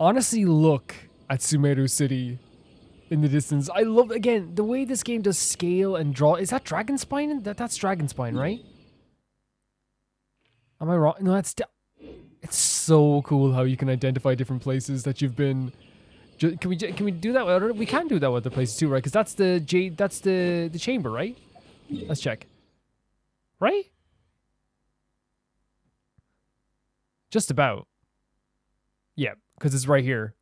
Honestly, look at Sumeru City in the distance. I love, again, the way this game does scale and draw. Is that Dragonspine? That's Dragonspine, right? Am I wrong? No, that's... It's so cool how you can identify different places that you've been. Can we do that? We can do that with other places too, right? Because that's the chamber, right? Let's check. Right? Just about. Yeah, because it's right here.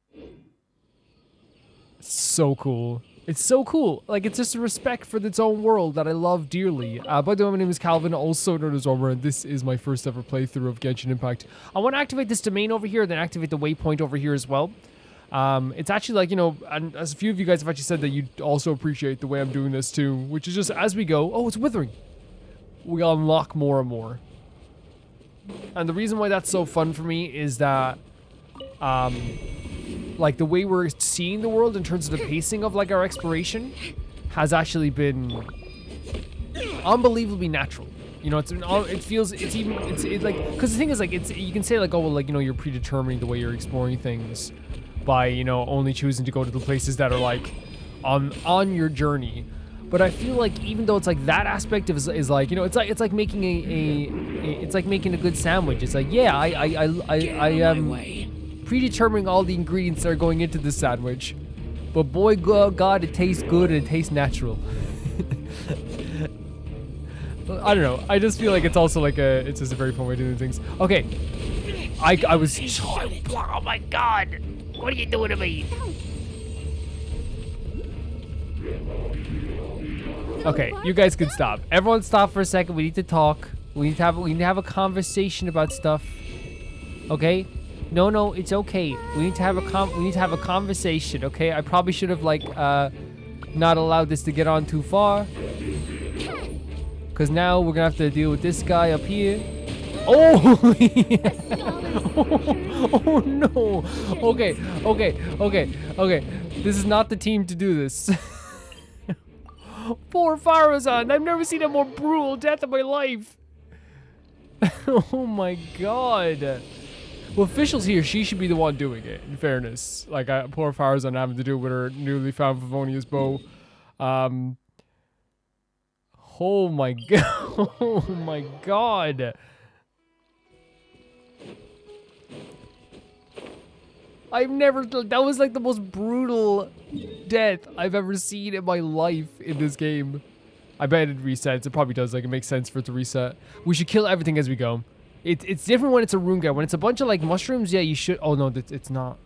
It's so cool. It's so cool. Like, it's just a respect for its own world that I love dearly. By the way, my name is Calvin, also known as Omar, and this is my first ever playthrough of Genshin Impact. I want to activate this domain over here, then activate the waypoint over here as well. It's actually like, you know, and as a few of you guys have actually said that you also appreciate the way I'm doing this too, which is just as we go, oh, it's Withering. We unlock more and more. And the reason why that's so fun for me is that, like, the way we're seeing the world in terms of the pacing of, like, our exploration has actually been unbelievably natural. You know, it's like, because the thing is, like, you can say, like, oh, well, like, you know, you're predetermining the way you're exploring things by, you know, only choosing to go to the places that are, like, on your journey. But I feel like even though it's like that aspect of is like, you know, it's like making it's like making a good sandwich. It's like, yeah, I am predetermining all the ingredients that are going into this sandwich, but boy, God, it tastes good and it tastes natural. I don't know. I just feel like it's also like it's just a very fun way to do things. Okay, I was. Oh my God! What are you doing to me? Okay, you guys can stop. Everyone, stop for a second. We need to talk. We need to have a conversation about stuff. Okay. No, it's okay. We need to have a conversation, okay? I probably should have like not allowed this to get on too far. Cause now we're gonna have to deal with this guy up here. Oh, oh no. Okay. This is not the team to do this. Poor Farazan. I've never seen a more brutal death in my life. Oh my God. Well, officials here, she should be the one doing it, in fairness. Like, poor Farazan having to do with her newly found Favonius bow. Oh my God. Oh my God. That was like the most brutal death I've ever seen in my life in this game. I bet it resets. It probably does. Like, it makes sense for it to reset. We should kill everything as we go. It's different when it's a rune guy. When it's a bunch of like mushrooms, yeah, you should. Oh no, it's not.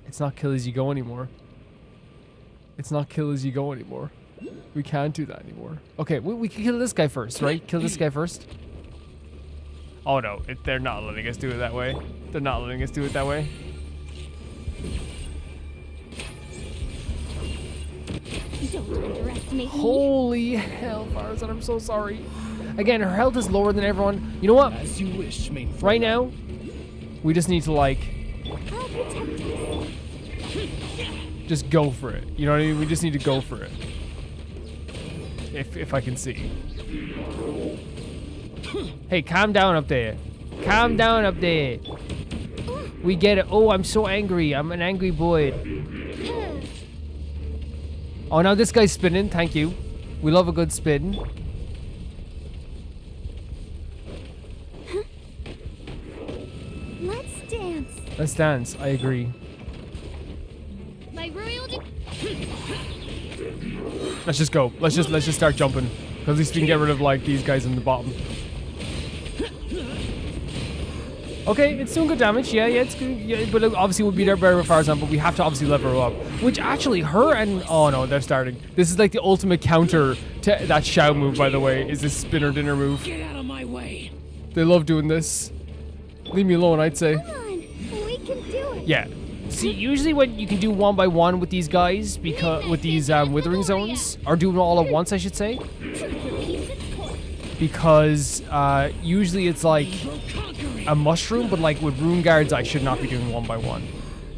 It's not kill as you go anymore. It's not kill as you go anymore. We can't do that anymore. Okay, we can kill this guy first, right? Kill this guy first. Oh no, they're not letting us do it that way. They're not letting us do it that way. Don't underestimate me. Holy hell, Farazan, I'm so sorry. Again, her health is lower than everyone. You know what? As you wish, main right now, we just need to like just go for it. You know what I mean? We just need to go for it. If I can see. Hey, calm down up there. Calm down up there. We get it. Oh, I'm so angry. I'm an angry boy. Oh, now this guy's spinning. Thank you. We love a good spin. Let's dance. Let's dance. I agree. My royal. Let's just go. Let's just start jumping. At least we can get rid of like these guys in the bottom. Okay, it's doing good damage. Yeah, it's good. Yeah, but obviously we'll beat our better with Farazan, but we have to obviously level her up. Which actually, her and oh no, they're starting. This is like the ultimate counter to that Xiao move, by the way. Is this spinner dinner move? Get out of my way. They love doing this. Leave me alone, I'd say. Come on, we can do it. Yeah. See, usually when you can do one by one with these guys, because with these withering zones, or do them all at once, I should say. Because usually it's like a mushroom, but like with rune guards, I should not be doing one by one.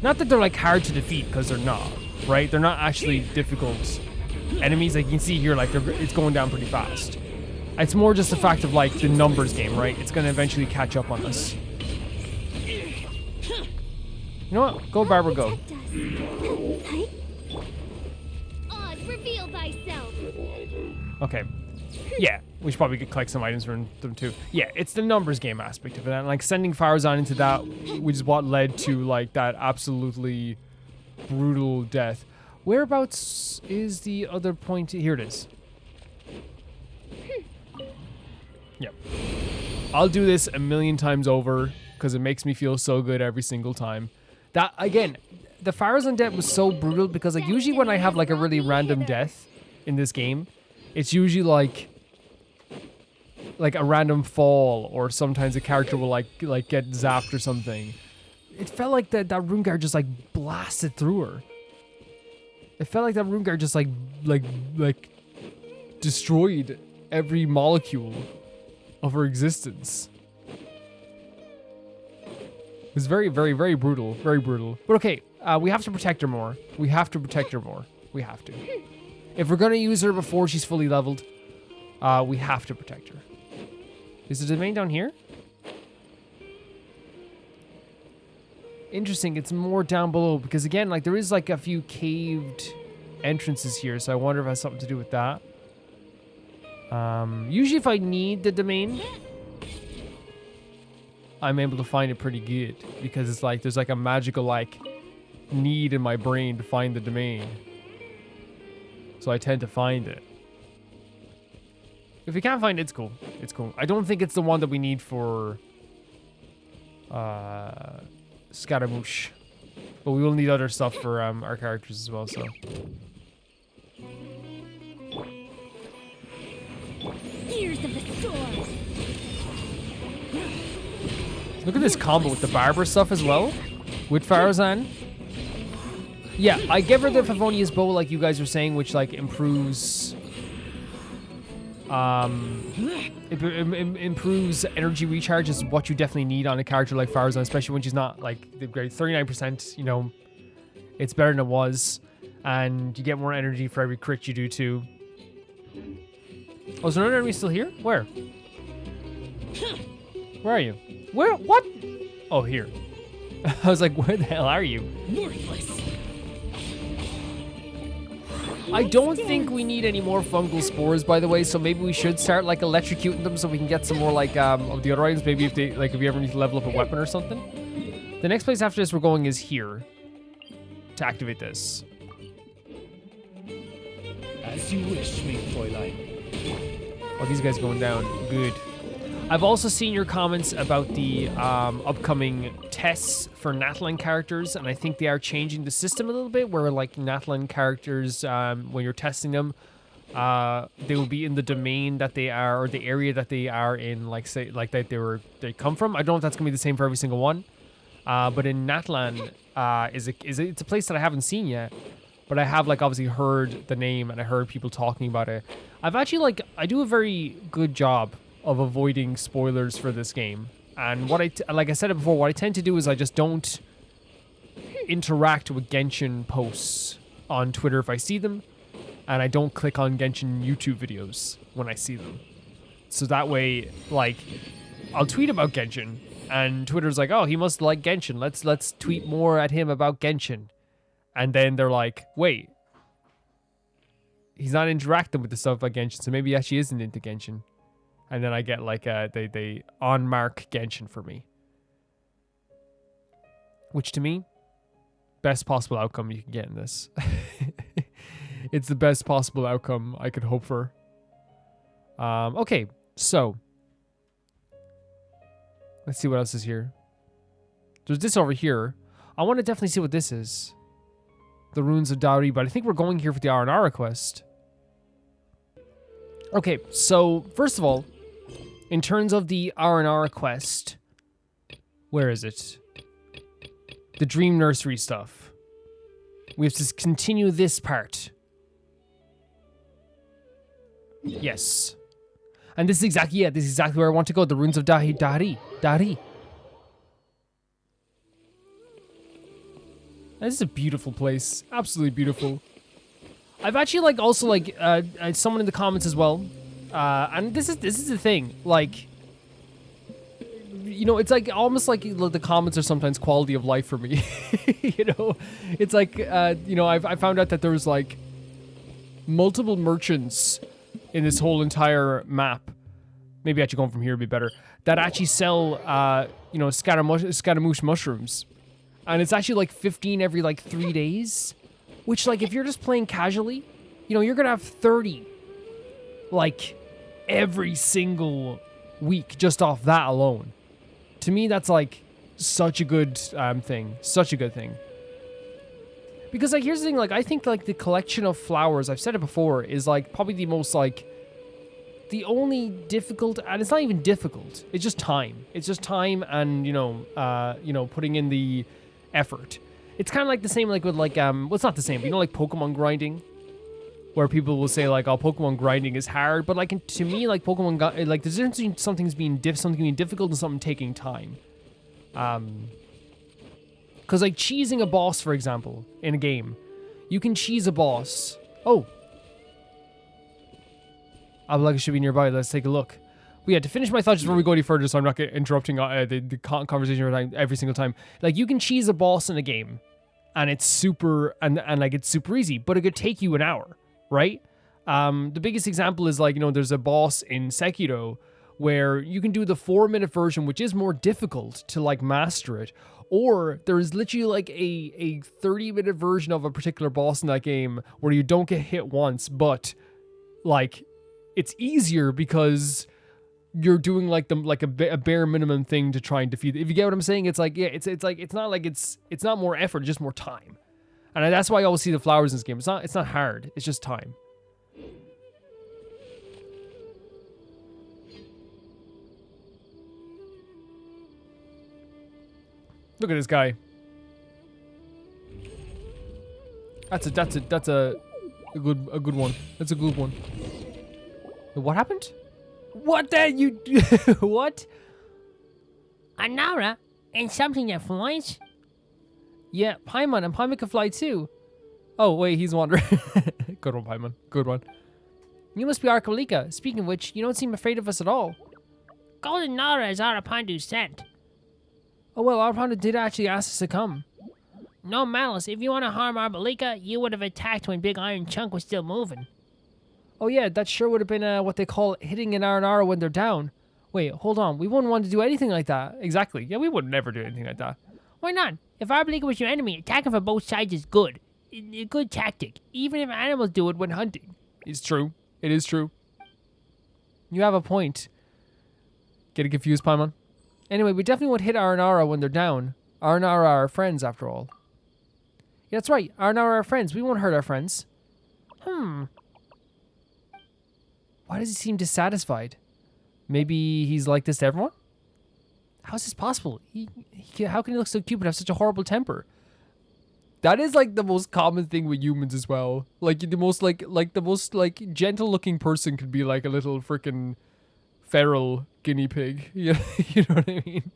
Not that they're like hard to defeat, because they're not, right? They're not actually difficult enemies. Like you can see here, like it's going down pretty fast. It's more just the fact of like the numbers game, right? It's gonna eventually catch up on us. You know what? Go, Barbara, go. Protect us. Oz, reveal thyself. Okay. Yeah, we should probably collect some items from them too. Yeah, it's the numbers game aspect of it. And like sending Farazan into that, which is what led to like that absolutely brutal death. Whereabouts is the other point? Here it is. Yep. I'll do this a million times over because it makes me feel so good every single time. That, again, the Farazan death was so brutal because like usually when I have like a really random death in this game, it's usually like a random fall, or sometimes a character will like get zapped or something. It felt like that rune guard just like blasted through her. It felt like that rune guard just like destroyed every molecule of her existence. It was very, very, very brutal. Very brutal. But okay, we have to protect her more. We have to protect her more. We have to. If we're gonna use her before she's fully leveled, we have to protect her. Is the domain down here? Interesting, it's more down below because again, like there is like a few caved entrances here, so I wonder if it has something to do with that. Usually if I need the domain, I'm able to find it pretty good because it's like there's like a magical like need in my brain to find the domain. So I tend to find it. If we can't find it, it's cool. It's cool. I don't think it's the one that we need for Scaramouche. But we will need other stuff for our characters as well, so. Gears of the storm. Look at this combo with the Barber stuff as well. With Farazan. Yeah, I give her the Favonia's bow like you guys were saying, which like improves improves energy recharge is what you definitely need on a character like Farazan, especially when she's not like the great 39%, you know, it's better than it was. And you get more energy for every crit you do too. Oh, is there another enemy still here? Where? Where are you? Where? What? Oh, here. I was like, where the hell are you? Worthless. I don't think we need any more fungal spores, by the way, so maybe we should start like electrocuting them so we can get some more like of the other items. Maybe if they like if you ever need to level up a weapon or something. The next place after this we're going is here to activate this. As you wish, me Fräulein. Oh, these guys going down. Good. I've also seen your comments about the upcoming tests for Natlan characters, and I think they are changing the system a little bit, where like Natlan characters, when you're testing them, they will be in the domain that they are, or the area that they are in, like say, like that they come from. I don't know if that's gonna be the same for every single one, but in Natlan, it's a place that I haven't seen yet, but I have like obviously heard the name and I heard people talking about it. I've actually like I do a very good job of avoiding spoilers for this game, and what like I said it before, what I tend to do is I just don't interact with Genshin posts on Twitter if I see them, and I don't click on Genshin YouTube videos when I see them. So that way, like, I'll tweet about Genshin, and Twitter's like, oh, he must like Genshin. Let's tweet more at him about Genshin, and then they're like, wait, he's not interacting with the stuff about Genshin, so maybe he actually isn't into Genshin. And then I get like they on-mark Genshin for me. Which to me, best possible outcome you can get in this. It's the best possible outcome I could hope for. Okay, so. Let's see what else is here. There's this over here. I want to definitely see what this is. The Runes of Dari, but I think we're going here for the Aranara quest. Okay, so first of all, in terms of the Aranara quest, where is it? The Dream Nursery stuff. We have to continue this part. Yes. And this is exactly, this is exactly where I want to go. The Runes of Dari. This is a beautiful place. Absolutely beautiful. I've actually like also like someone in the comments as well. And this is the thing, like, you know, it's like almost like the comments are sometimes quality of life for me. You know, it's like, you know, I found out that there was like multiple merchants in this whole entire map. Maybe actually going from here would be better. That actually sell, you know, scaramouche mushrooms. And it's actually like 15 every like 3 days. Which, like, if you're just playing casually, you know, you're going to have 30, like, every single week just off that alone. To me, that's, like, such a good thing. Such a good thing. Because, like, here's the thing. Like, I think, like, the collection of flowers, I've said it before, is, like, probably the most, like, the only difficult, and it's not even difficult. It's just time. It's just time and, you know, putting in the effort. It's kind of like the same, like, with, like, well, it's not the same, but, you know, like, Pokemon grinding? Where people will say, like, oh, Pokemon grinding is hard, but, like, to me, like, Pokemon, like, there's a difference between something being difficult and something taking time. Because, like, cheesing a boss, for example, in a game, you can cheese a boss. Oh. I would like it should be nearby. Let's take a look. But yeah, to finish my thoughts before we go any further, so I'm not interrupting the conversation every single time. Like, you can cheese a boss in a game, and it's super, and like, it's super easy, but it could take you an hour, right? The biggest example is, like, you know, there's a boss in Sekiro where you can do the 4-minute version, which is more difficult to, like, master it, or there is literally, like, a 30-minute version of a particular boss in that game where you don't get hit once, but, like, it's easier because you're doing like a bare minimum thing to try and defeat it. If you get what I'm saying, it's like, yeah, it's like, it's not like it's not more effort, it's just more time. And that's why I always see the flowers in this game. It's not hard, it's just time. Look at this guy. That's a good one. That's a good one. What happened? What the you what? Aranara and something that flies? Yeah, Paimon, and Paimon can fly too. Oh wait, he's wandering. Good one, Paimon. Good one. You must be Arkalika. Speaking of which, you don't seem afraid of us at all. Golden Nara is Arapandu's scent. Oh well, Arapandu did actually ask us to come. No malice. If you want to harm Arbalika, you would have attacked when Big Iron Chunk was still moving. Oh yeah, that sure would have been what they call hitting an Aranara when they're down. Wait, hold on. We wouldn't want to do anything like that. Exactly. Yeah, we would never do anything like that. Why not? If Arbalika was your enemy, attacking from both sides is good. A good tactic, even if animals do it when hunting. It's true. It is true. You have a point. Getting confused, Paimon? Anyway, we definitely won't hit Aranara when they're down. Aranara are our friends, after all. Yeah, that's right. Aranara are our friends. We won't hurt our friends. Why does he seem dissatisfied? Maybe he's like this to everyone? How is this possible? How can he look so cute but have such a horrible temper? That is like the most common thing with humans as well. Like the most gentle looking person could be like a little freaking feral guinea pig. You know what I mean?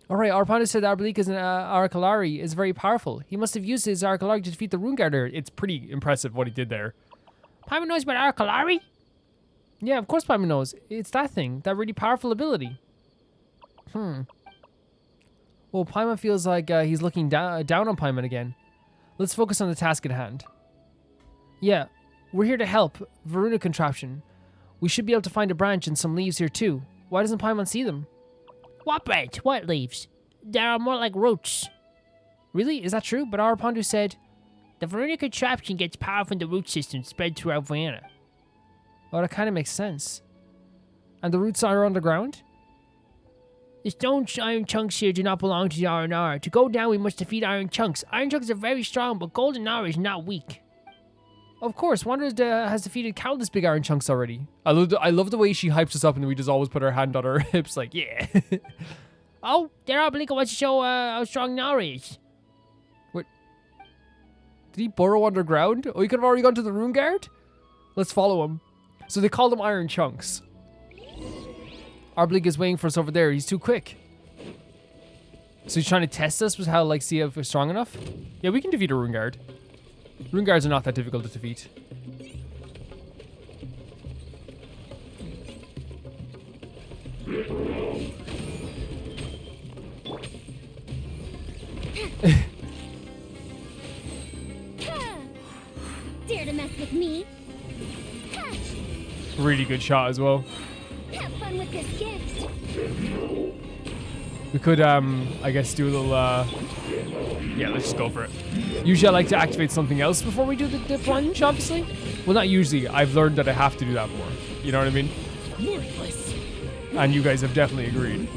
Alright, Arpanda said Arbalika's Arakalari is very powerful. He must have used his Arakalari to defeat the Rune Guard. It's pretty impressive what he did there. Paimon knows about Arakalari? Yeah, of course Paimon knows. It's that thing, that really powerful ability. Well, Paimon feels like he's looking down on Paimon again. Let's focus on the task at hand. Yeah, we're here to help. Varuna contraption. We should be able to find a branch and some leaves here too. Why doesn't Paimon see them? What branch? What leaves? They are more like roots. Really? Is that true? But Arapandu said... The Varuna contraption gets power from the root system spread throughout Vienna. Oh, that kind of makes sense. And the roots are underground? The stone iron chunks here do not belong to the Aranara. To go down, we must defeat iron chunks. Iron chunks are very strong, but golden Nara is not weak. Of course, Wanderer has defeated countless big iron chunks already. I love the way she hypes us up and we just always put our hand on her hips like, yeah. Oh, there Arbalika wants to show how strong Nara is. What? Did he burrow underground? Oh, he could have already gone to the Rune Guard? Let's follow him. So they call them iron chunks. Arbalika is waiting for us over there. He's too quick. So he's trying to test us with how, like, see if we're strong enough? Yeah, we can defeat a Rune Guard. Rune Guards are not that difficult to defeat. mess with me. Ha! Really good shot as well. Have fun with this gift. We could, I guess, do a little, yeah, let's just go for it. Usually I like to activate something else before we do the plunge, obviously. Well, not usually. I've learned that I have to do that more. You know what I mean? Worthless. And you guys have definitely agreed.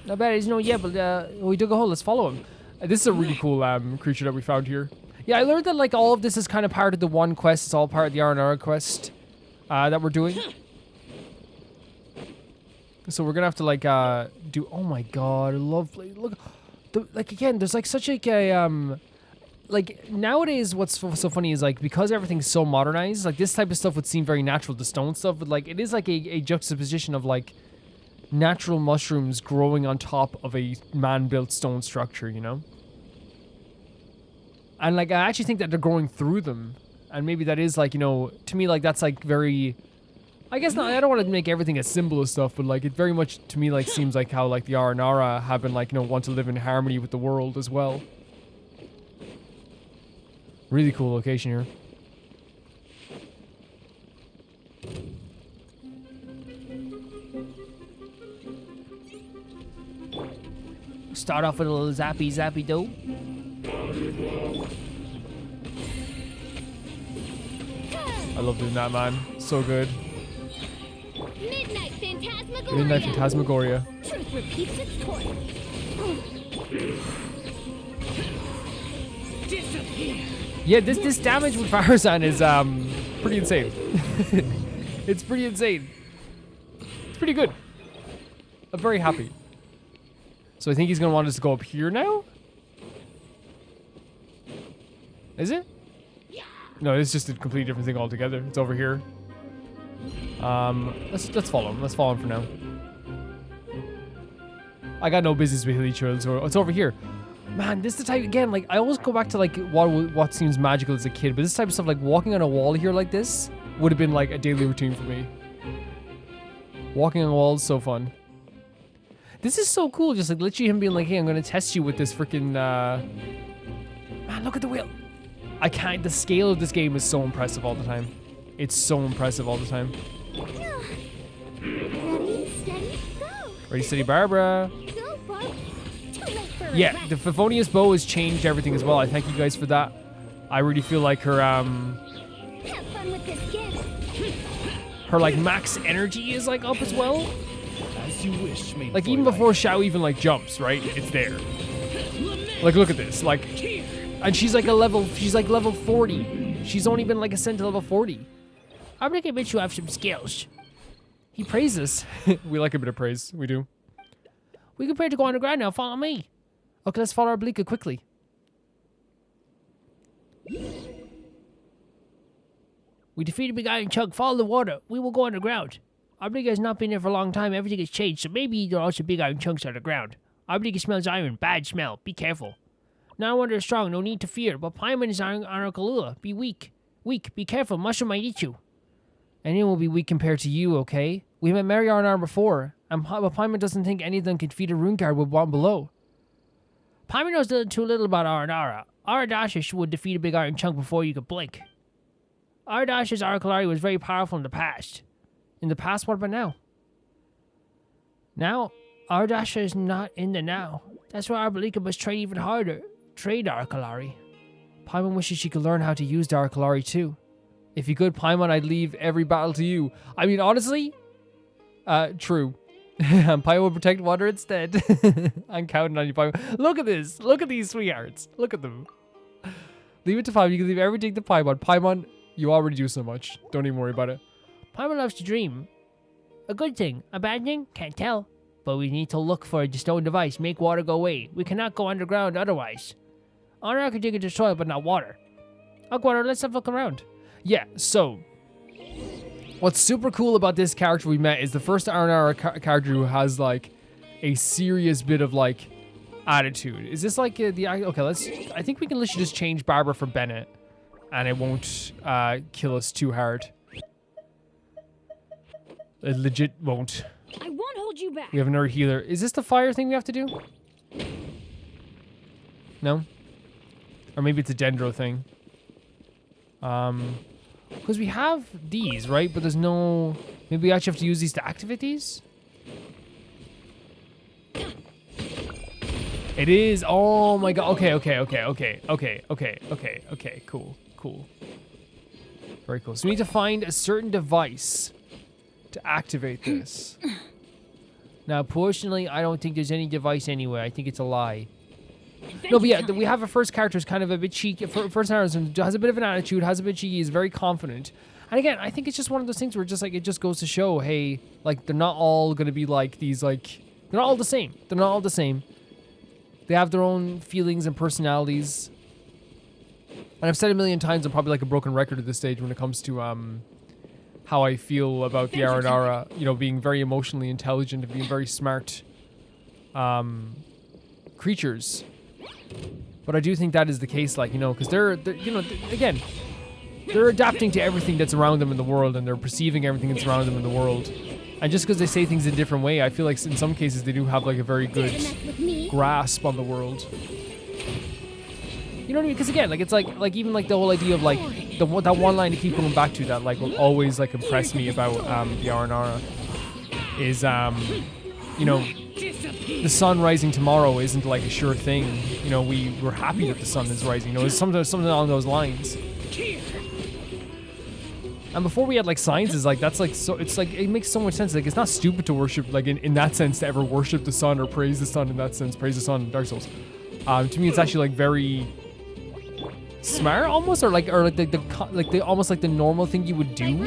Not bad, he's no yeah, but We dug a hole. Let's follow him. This is a really cool creature that we found here. Yeah, I learned that like all of this is kind of part of the one quest. It's all part of the Aranara quest that we're doing. So we're gonna have to like do. Oh my god, lovely! Look, like again, there's like such like a like nowadays. What's so funny is like because everything's so modernized, like this type of stuff would seem very natural. The stone stuff, but like it is like a juxtaposition of like natural mushrooms growing on top of a man-built stone structure, you know? And like I actually think that they're growing through them. And maybe that is like, you know, to me like that's like very I guess not I don't want to make everything a symbol of stuff, but like it very much to me like seems like how like the Aranara have been like, you know, want to live in harmony with the world as well. Really cool location here. start off with a little zappy do. I love doing that, man. So good. Midnight Phantasmagoria. Midnight Phantasmagoria. Truth repeats its course. Disappear. Yeah, this damage with Farazan is pretty insane. It's pretty insane. It's pretty good. I'm very happy. So I think he's gonna want us to go up here now. Is it? No, it's just a completely different thing altogether. It's over here. Let's follow him. Let's follow him for now. I got no business with hilly trails, or it's over here. Man, this is the type again. Like I always go back to like what seems magical as a kid, but this type of stuff, like walking on a wall here like this, would have been like a daily routine for me. Walking on a wall is so fun. This is so cool. Just like literally him being like, "Hey, I'm gonna test you with this freaking." Man, look at the wheel. I can't. The scale of this game is so impressive all the time. It's so impressive all the time. Ready, steady, go. Ready, steady, Barbara. Go, Barb. Too late for Yeah, a the Favonius bow has changed everything as well. I thank you guys for that. I really feel like her Have fun with this gift. her like max energy is like up as well. As you wish, main Like even Fräulein. before Xiao even like jumps, right? It's there. Like look at this. Like and she's like level 40. She's only been like ascended to level 40. I'm gonna admit you have some skills. He praises. We like a bit of praise. We do. We prepare to go underground now. Follow me. Okay, let's follow Arblika quickly. We defeated Big Iron Chunk. Follow the water. We will go underground. Arblika has not been there for a long time. Everything has changed, so maybe there are also Big Iron Chunks underground. Arblika smells iron. Bad smell. Be careful. Now Wonder is strong. No need to fear. But Paimon is Arakalula. Be weak. Weak. Be careful. Mushroom might eat you. Anyone will be weak compared to you, okay? We met Mary Aranara before, but Paimon doesn't think any of them can defeat a rune guard with one below. Paimon knows too little about Aranara. Aradasha would defeat a Big Iron Chunk before you could blink. Aradasha's Arakalari was very powerful in the past. In the past, what about now? Now, Aradasha is not in the now. That's why Arbalika must train even harder. Train Arakalari. Paimon wishes she could learn how to use the Arakalari too. If you could, Paimon, I'd leave every battle to you. I mean, honestly, true. And Paimon will protect water instead. I'm counting on you, Paimon. Look at this. Look at these sweethearts. Look at them. Leave it to Paimon. You can leave everything to Paimon. Paimon, you already do so much. Don't even worry about it. Paimon loves to dream. A good thing. A bad thing? Can't tell. But we need to look for the stone device. Make water go away. We cannot go underground otherwise. Honor can dig into soil, but not water. Aguaro, let's have a look around. Yeah, so what's super cool about this character we met is the first Aranara character who has like a serious bit of like attitude. Is this like okay, I think we can literally just change Barbara for Bennett and it won't kill us too hard. It legit won't. I won't hold you back. We have another healer. Is this the fire thing we have to do? No? Or maybe it's a dendro thing. Because we have these, right? But there's no... Maybe we actually have to use these to activate these? It is. Oh my god. Okay. Cool. Very cool. So we need to find a certain device to activate this. Now, personally, I don't think there's any device anywhere. I think it's a lie. No, but yeah, we have a first character who's kind of a bit cheeky. First character has a bit of an attitude, has a bit cheeky, is very confident. And again, I think it's just one of those things where just like it just goes to show, hey, like they're not all gonna be like these like they're not all the same. They're not all the same. They have their own feelings and personalities. And I've said a million times, I'm probably like a broken record at this stage when it comes to how I feel about the Aranara, you know, being very emotionally intelligent and being very smart creatures. But I do think that is the case, like, you know, because they're you know, again, they're adapting to everything that's around them in the world, and they're perceiving everything that's around them in the world. And just because they say things in a different way, I feel like in some cases they do have like a very good grasp on the world. You know what I mean? Because again, like it's like even like the whole idea of like that one line to keep going back to that like will always like impress me about the Aranara is you know, the sun rising tomorrow isn't like a sure thing. You know, we're happy that the sun is rising. You know, it's something along those lines. And before we had like sciences, like that's like so it's like it makes so much sense. Like it's not stupid to worship like in that sense to ever worship the sun or praise the sun in that sense, praise the sun in Dark Souls. To me, it's actually like very smart almost, or like the almost like the normal thing you would do.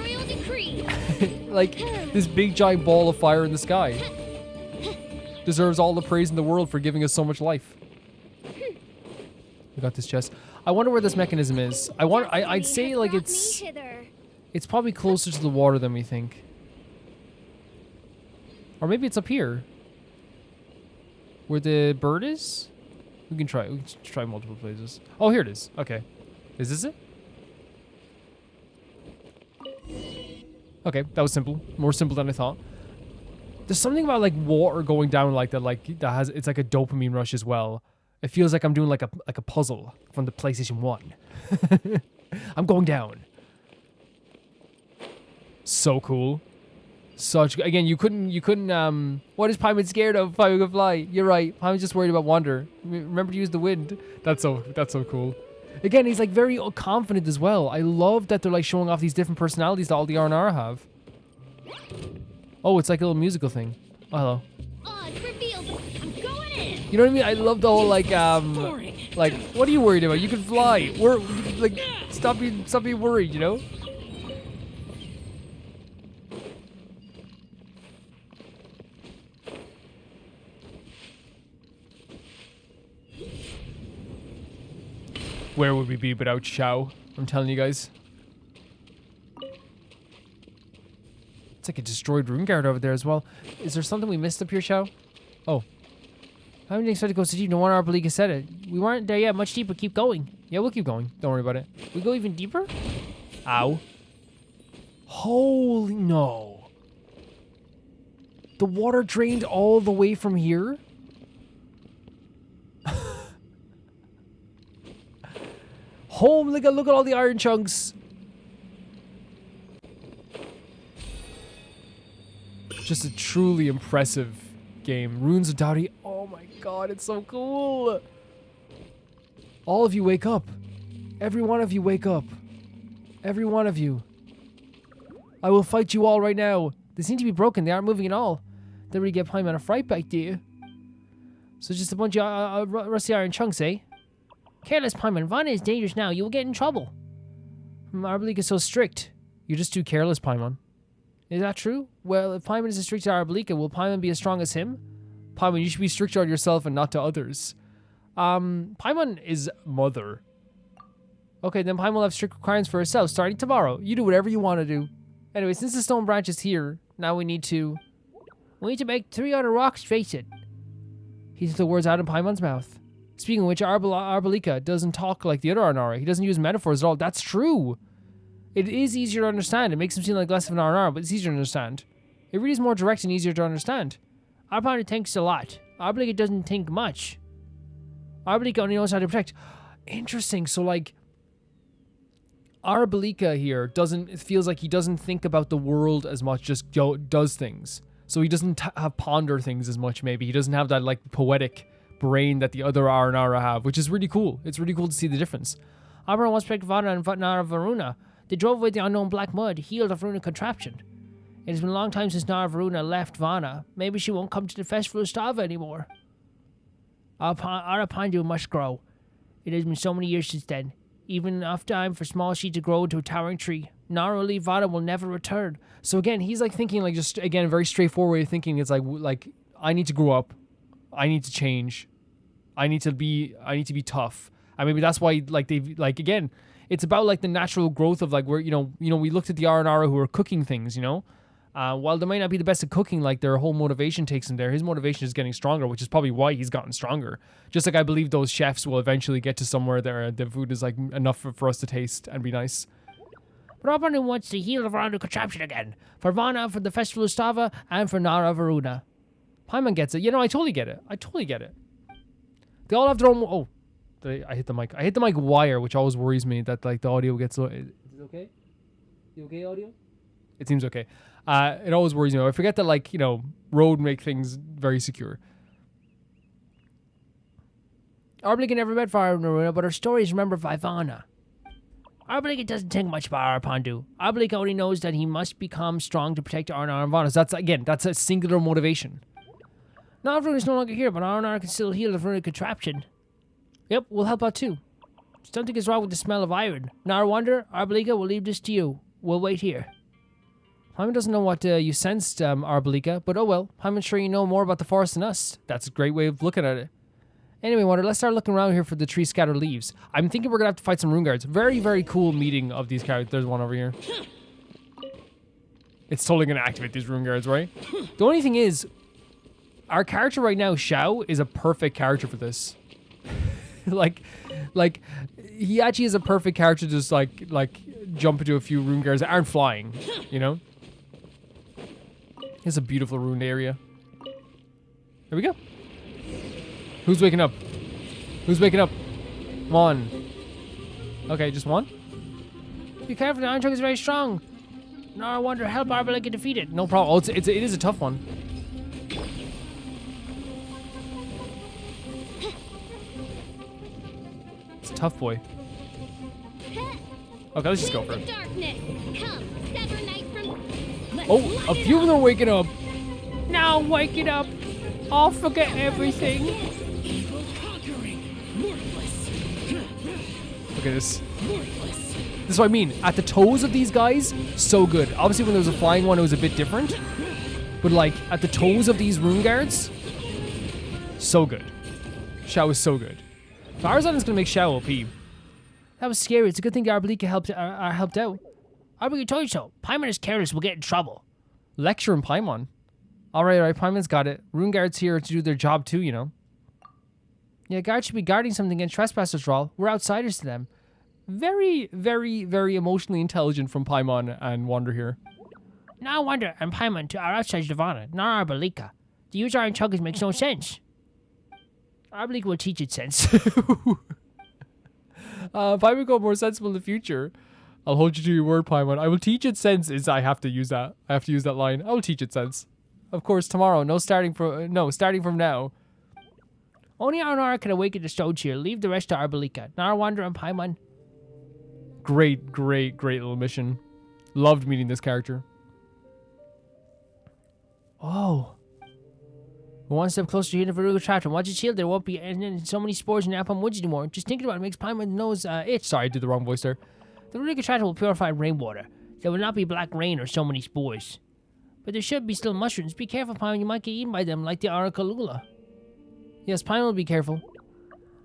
Like this big giant ball of fire in the sky deserves all the praise in the world for giving us so much life. We got this chest. I wonder where this mechanism is. I'd say like it's probably closer to the water than we think. Or maybe it's up here. Where the bird is? We can try multiple places. Oh, here it is. Okay. Is this it? Okay, that was simple. More simple than I thought. There's something about like water going down like that, it's like a dopamine rush as well. It feels like I'm doing like a puzzle from the PlayStation 1. I'm going down. So cool. Again, you couldn't what is Paimon scared of? Paimon can fly. You're right. Paimon's just worried about wander. Remember to use the wind. That's so cool. Again, he's like very confident as well. I love that they're like showing off these different personalities that all the Aranara have. Oh, it's like a little musical thing. Oh, hello. It's revealed. I'm going in. You know what I mean? I love the whole like what are you worried about? You can fly. Like stop being worried, you know? Where would we be without Xiao? I'm telling you guys. It's like a destroyed rune guard over there as well. Is there something we missed up here, Xiao? Oh. I didn't expect to go so deep. No wonder our Belika said it. We weren't there yet. Much deeper. Keep going. Yeah, we'll keep going. Don't worry about it. We go even deeper? Ow. Holy no. The water drained all the way from here? Home, look at all the iron chunks. Just a truly impressive game. Runes of Dowdy. Oh my god, it's so cool. All of you wake up. Every one of you wake up. Every one of you. I will fight you all right now. They seem to be broken. They aren't moving at all. They really get Paimon a fright back, do you? So just a bunch of rusty iron chunks, eh? Careless, Paimon. Vana is dangerous now. You will get in trouble. Arbalik is so strict. You're just too careless, Paimon. Is that true? Well, if Paimon is as strict to Arbalika, will Paimon be as strong as him? Paimon, you should be stricter on yourself and not to others. Paimon is mother. Okay, then Paimon will have strict requirements for herself starting tomorrow. You do whatever you want to do. Anyway, since the stone branch is here, now we need to make 3 other rocks face it. He took the words out of Paimon's mouth. Speaking of which, Arbalika doesn't talk like the other Aranara. He doesn't use metaphors at all. That's true. It is easier to understand. It makes him seem like less of an Aranara, but it's easier to understand. It really is more direct and easier to understand. Arbalika thinks a lot. Arbalika doesn't think much. Arbalika only knows how to protect. Interesting. So, like, Arabalika here it feels like he doesn't think about the world as much, just does things. So he doesn't have ponder things as much, maybe. He doesn't have that, like, poetic brain that the other Aranara have, which is really cool. It's really cool to see the difference. Arbor once picked Vana and Nara Varuna. They drove away the unknown black mud, healed of Varuna contraption. It has been a long time since Nara Varuna left Vana. Maybe she won't come to the festival of Stava anymore. Arapandu must grow. It has been so many years since then. Even enough time for small seed to grow into a towering tree. Nara Vana will never return. So again, he's like thinking like just again very straightforward way of thinking. It's like I need to grow up, I need to change, I need to be tough. And maybe that's why like they've like again, it's about like the natural growth of like where you know we looked at the Aranara who are cooking things. While they might not be the best at cooking, like their whole motivation takes him there. His motivation is getting stronger, which is probably why he's gotten stronger. Just like I believe those chefs will eventually get to somewhere there the food is like enough for us to taste and be nice. But Arbor wants to heal the Varuna contraption again. For Vana, for the festival of Stava, and for Nara Varuna. Paimon gets it. I totally get it. They all have their own... Oh, I hit the mic. I hit the mic wire, which always worries me that like the audio gets... Is it okay? You okay, audio? It seems okay. It always worries me. I forget that like, road make things very secure. Arbor never met Varuna, but her story is remembered by Vana. Arbor doesn't think much about Arapandu. Arbor only knows that he must become strong to protect Aranara and Vana. So that's a singular motivation. Now Varuna is no longer here, but Aranara can still heal the Varuna contraption. Yep, we'll help out too. Something is wrong with the smell of iron. Nara Wonder, Arbor will leave this to you. We'll wait here. Paimon doesn't know what you sensed, Arabalika, but oh well. Paimon's sure you know more about the forest than us. That's a great way of looking at it. Anyway, Wonder, let's start looking around here for the tree scattered leaves. I'm thinking we're going to have to fight some rune guards. Very, very cool meeting of these characters. There's one over here. It's totally going to activate these rune guards, right? The only thing is, our character right now, Xiao, is a perfect character for this. like, he actually is a perfect character to just, like jump into a few rune guards that aren't flying, It's a beautiful ruined area. Here we go. Who's waking up? One. Okay, just one? Be careful, the iron trunk is very strong. Nara Wonder, help Arbor defeat it. No problem. Oh, it is a tough one. It's a tough boy. Okay, let's just go for it. Oh, a few of them are waking up. Now waking up. I'll forget everything. Evil conquering. Worthless. Look at this. This is what I mean. At the toes of these guys, so good. Obviously, when there was a flying one, it was a bit different. But like, at the toes of these rune guards, so good. Xiao is so good. Farazan is going to make Xiao OP. That was scary. It's a good thing the Arbor helped out. Arbor told you so. Paimon is careless. We'll get in trouble. Lecture in Paimon. All right. Paimon's got it. Rune guards here to do their job too, Yeah, guards should be guarding something against trespassers, Rawl. We're outsiders to them. Very, very, very emotionally intelligent from Paimon and Wander here. Now Wander and Paimon to our outside Javana, not Arbalika. The use iron chuggers makes no sense. Arbalika will teach it sense. Paimon got more sensible in the future. I'll hold you to your word, Paimon. I will teach it sense. I have to use that. I have to use that line. I will teach it sense. Of course, tomorrow. Starting from now. Only Aranara can awaken the stone cheer. Leave the rest to Arbalika. Nara Wander and Paimon. Great little mission. Loved meeting this character. Oh. One step closer to hitting the Varuna trap. And watch its shield. There won't be so many spores in Apam Woods anymore. Just thinking about it makes Paimon's nose itch. Sorry, I did the wrong voice there. The Varuna trap will purify rainwater. There will not be black rain or so many spores. But there should be still mushrooms. Be careful, Paimon. You might get eaten by them like the Arakalula. Yes, Paimon will be careful.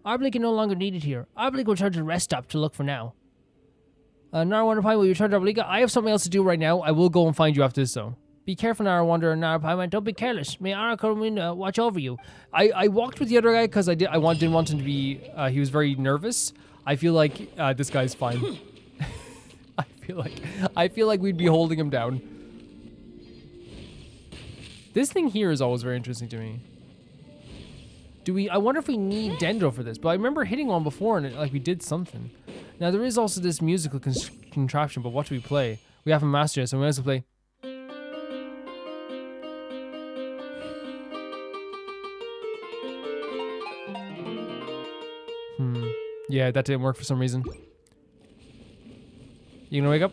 Arbalik is no longer needed here. Arbalik will return to the rest stop to look for now. Nara Wonder Paimon, will you return to Arbalika? I have something else to do right now. I will go and find you after this, though. Be careful, Nara Wonder and Nara Paimon. Don't be careless. May Arakalula watch over you. I walked with the other guy because didn't want him to be... he was very nervous. I feel like this guy's fine. I feel like we'd be holding him down. This thing here is always very interesting to me. I wonder if we need Dendro for this, but I remember hitting one before and we did something. Now there is also this musical contraption, but what do we play? We haven't mastered it, so we might as well play. Yeah, that didn't work for some reason. You gonna wake up?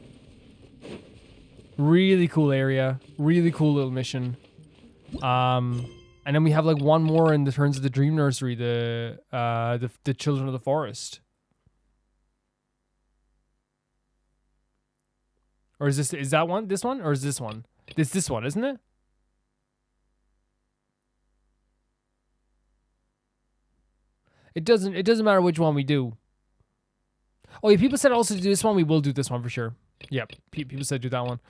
Really cool area. Really cool little mission. And then we have like one more in the terms of the Dream Nursery, the Children of the Forest. Or is that one? This one? Or is this one? This one, isn't it? It doesn't matter which one we do. Oh yeah, people said also to do this one. We will do this one for sure. Yep, people said do that one.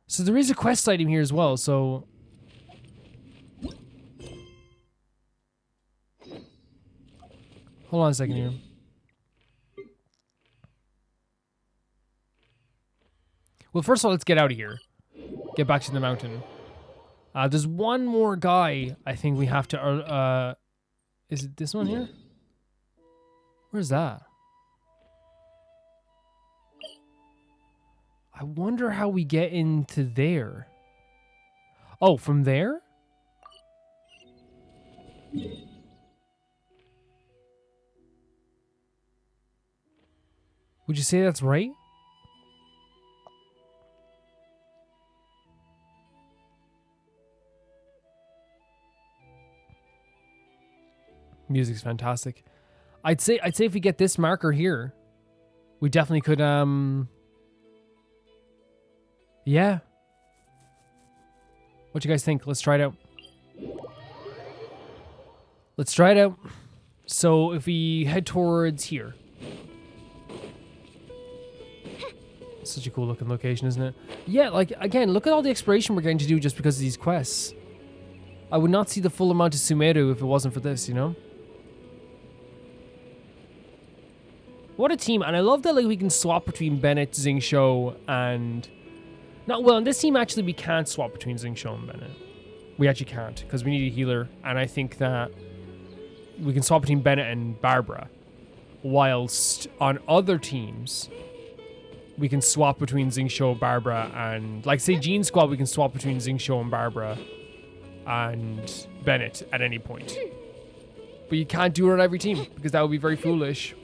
So there is a quest item here as well. So hold on a second here. Well, first of all, let's get out of here. Get back to the mountain. There's one more guy I think we have to... is it this one here? Where's that? I wonder how we get into there. Oh, from there? Would you say that's right? Music's fantastic. I'd say if we get this marker here, we definitely could yeah. What you guys think? Let's try it out. Let's try it out. So if we head towards here. Such a cool looking location, isn't it? Yeah, like again, look at all the exploration we're getting to do just because of these quests. I would not see the full amount of Sumeru if it wasn't for this, you know? What a team, and I love that like we can swap between Bennett, Xingqiu, and... Not well, in this team actually we can't swap between Xingqiu and Bennett. We actually can't, because we need a healer, and I think that we can swap between Bennett and Barbara. Whilst on other teams, we can swap between Xingqiu, Barbara, and... Like, say Jean Squad, we can swap between Xingqiu and Barbara and Bennett at any point. But you can't do it on every team, because that would be very foolish.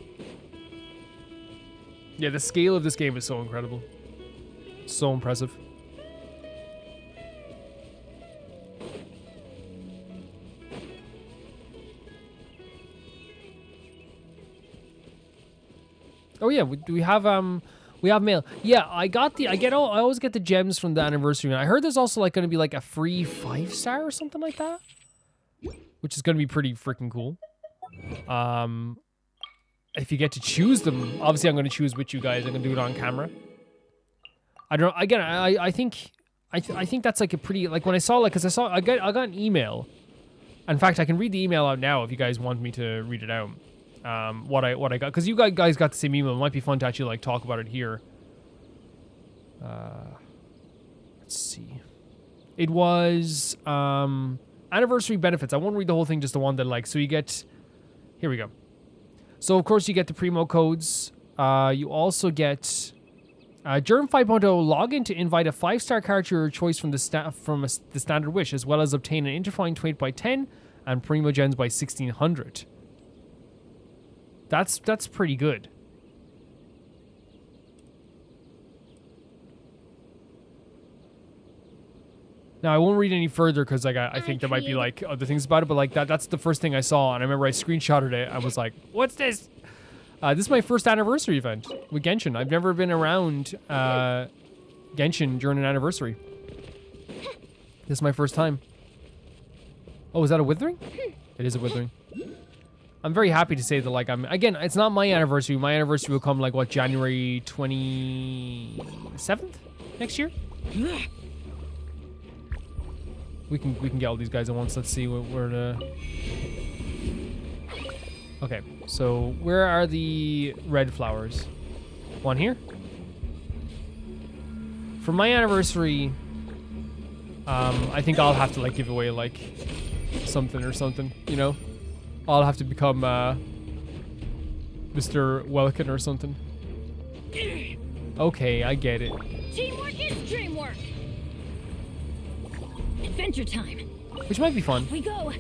Yeah, the scale of this game is so incredible. So impressive. Oh yeah, we have mail. Yeah, I always get the gems from the anniversary. And I heard there's also like going to be like a free 5-star or something like that, which is going to be pretty freaking cool. If you get to choose them, obviously I'm going to choose with you guys. I'm going to do it on camera. I don't know. Again, I think that's like a pretty, like when I saw, like, because I got an email. In fact, I can read the email out now if you guys want me to read it out. What I got, because you guys got the same email. It might be fun to actually like talk about it here. Let's see. It was anniversary benefits. I won't read the whole thing, just the one that like. So you get. Here we go. So of course you get the Primo codes. You also get Germ 5.0 login to invite a 5-star character of your choice from the standard wish, as well as obtain an interfine trait by 10 and Primo gens by 1600. That's pretty good. Now I won't read any further because like I think there might be like other things about it, but like that's the first thing I saw, and I remember I screenshotted it. I was like, "What's this?" This is my first anniversary event with Genshin. I've never been around Genshin during an anniversary. This is my first time. Oh, is that a Withering? It is a Withering. I'm very happy to say that, like, again, it's not my anniversary. My anniversary will come, like, what, January 27th next year? We can get all these guys at once. Let's see where the... Okay, so where are the red flowers? One here? For my anniversary, I think I'll have to, like, give away, like, something or something, you know? I'll have to become Mr. Welkin or something. Okay, I get it. Teamwork is dreamwork. Adventure time. Which might be fun. We go.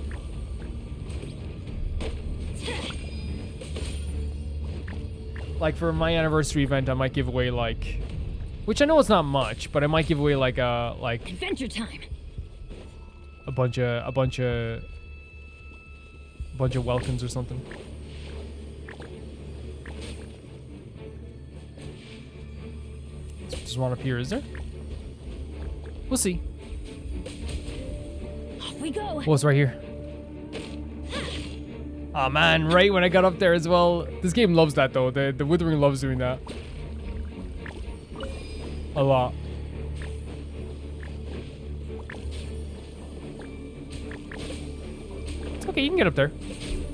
Like for my anniversary event, I might give away like, which I know it's not much, but I might give away like Adventure time. a bunch of Welkins or something. There's one up here, is there? We'll see. Off we go. Oh, it's right here. Oh man, right when I got up there as well. This game loves that though. The Withering loves doing that. A lot. It's okay, you can get up there.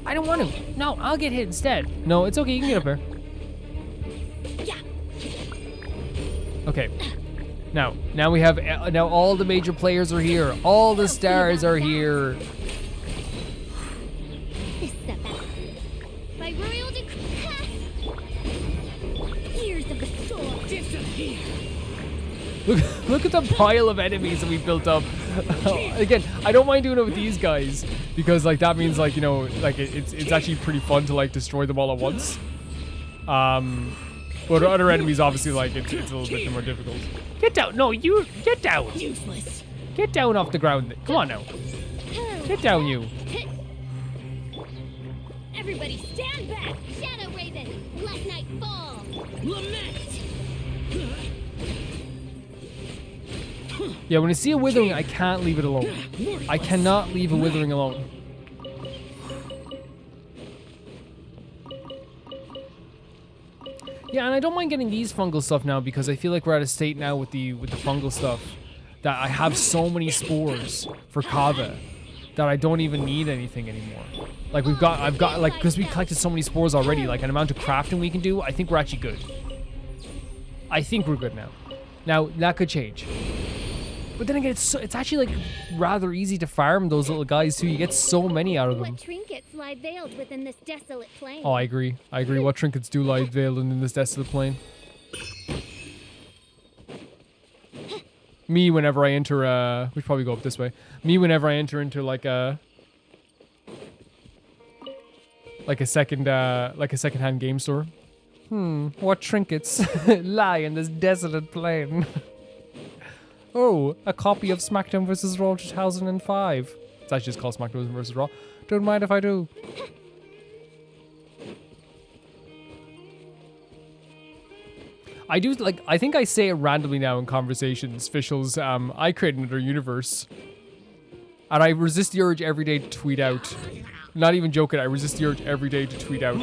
I don't want to. No, I'll get hit instead. No, it's okay, you can get up there. Yeah. Okay. Now we have, now all the major players are here. All the stars are here. This setback. By royal decree. Years of the storm. Disappear. Look at the pile of enemies that we built up. Again, I don't mind doing it with these guys because like that means like, you know, like it's actually pretty fun to like destroy them all at once. But other enemies obviously like it's a little bit more difficult. Get down. No, you get down. Useless. Get down off the ground. Come on now. Get down, you. Everybody stand back. Shadow Raven, let night fall. Lament. Yeah, when I see a Withering, I can't leave it alone. I cannot leave a Withering alone. Yeah, and I don't mind getting these fungal stuff now because I feel like we're at a state now with the fungal stuff that I have so many spores for Kava that I don't even need anything anymore. Like I've got like, because we collected so many spores already, like an amount of crafting we can do, I think we're actually good. I think we're good now. Now, that could change. But then again, it's actually like rather easy to farm those little guys too. You get so many out of them. What trinkets lie veiled within this desolate plain? Oh, I agree. I agree. What trinkets do lie veiled in this desolate plain? Me, whenever I enter, we should probably go up this way. Me, whenever I enter into like a second-hand game store. What trinkets lie in this desolate plain? Oh, a copy of SmackDown vs. Raw 2005. It's actually just called SmackDown vs. Raw. Don't mind if I do. I do, like, I think I say it randomly now in conversations. Fischl's, I create another universe. And I resist the urge every day to tweet out. Not even joking, I resist the urge every day to tweet out.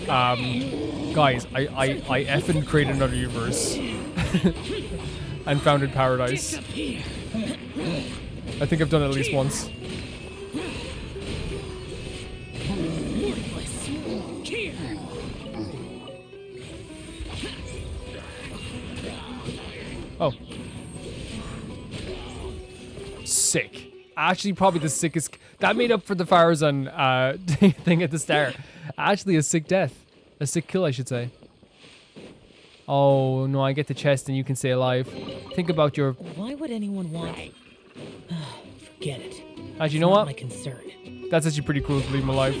Guys, I effing created another universe. And founded paradise. Disappear. I think I've done it at least once. Worthless. Here. Oh. Sick. Actually, probably the sickest. That made up for the Farazan thing at the start. Actually, a sick death. A sick kill, I should say. Oh, no, I get the chest and you can stay alive. Think about your... Why would anyone want? Forget it. Actually, you know what? My concern. That's actually pretty cool to leave him alive.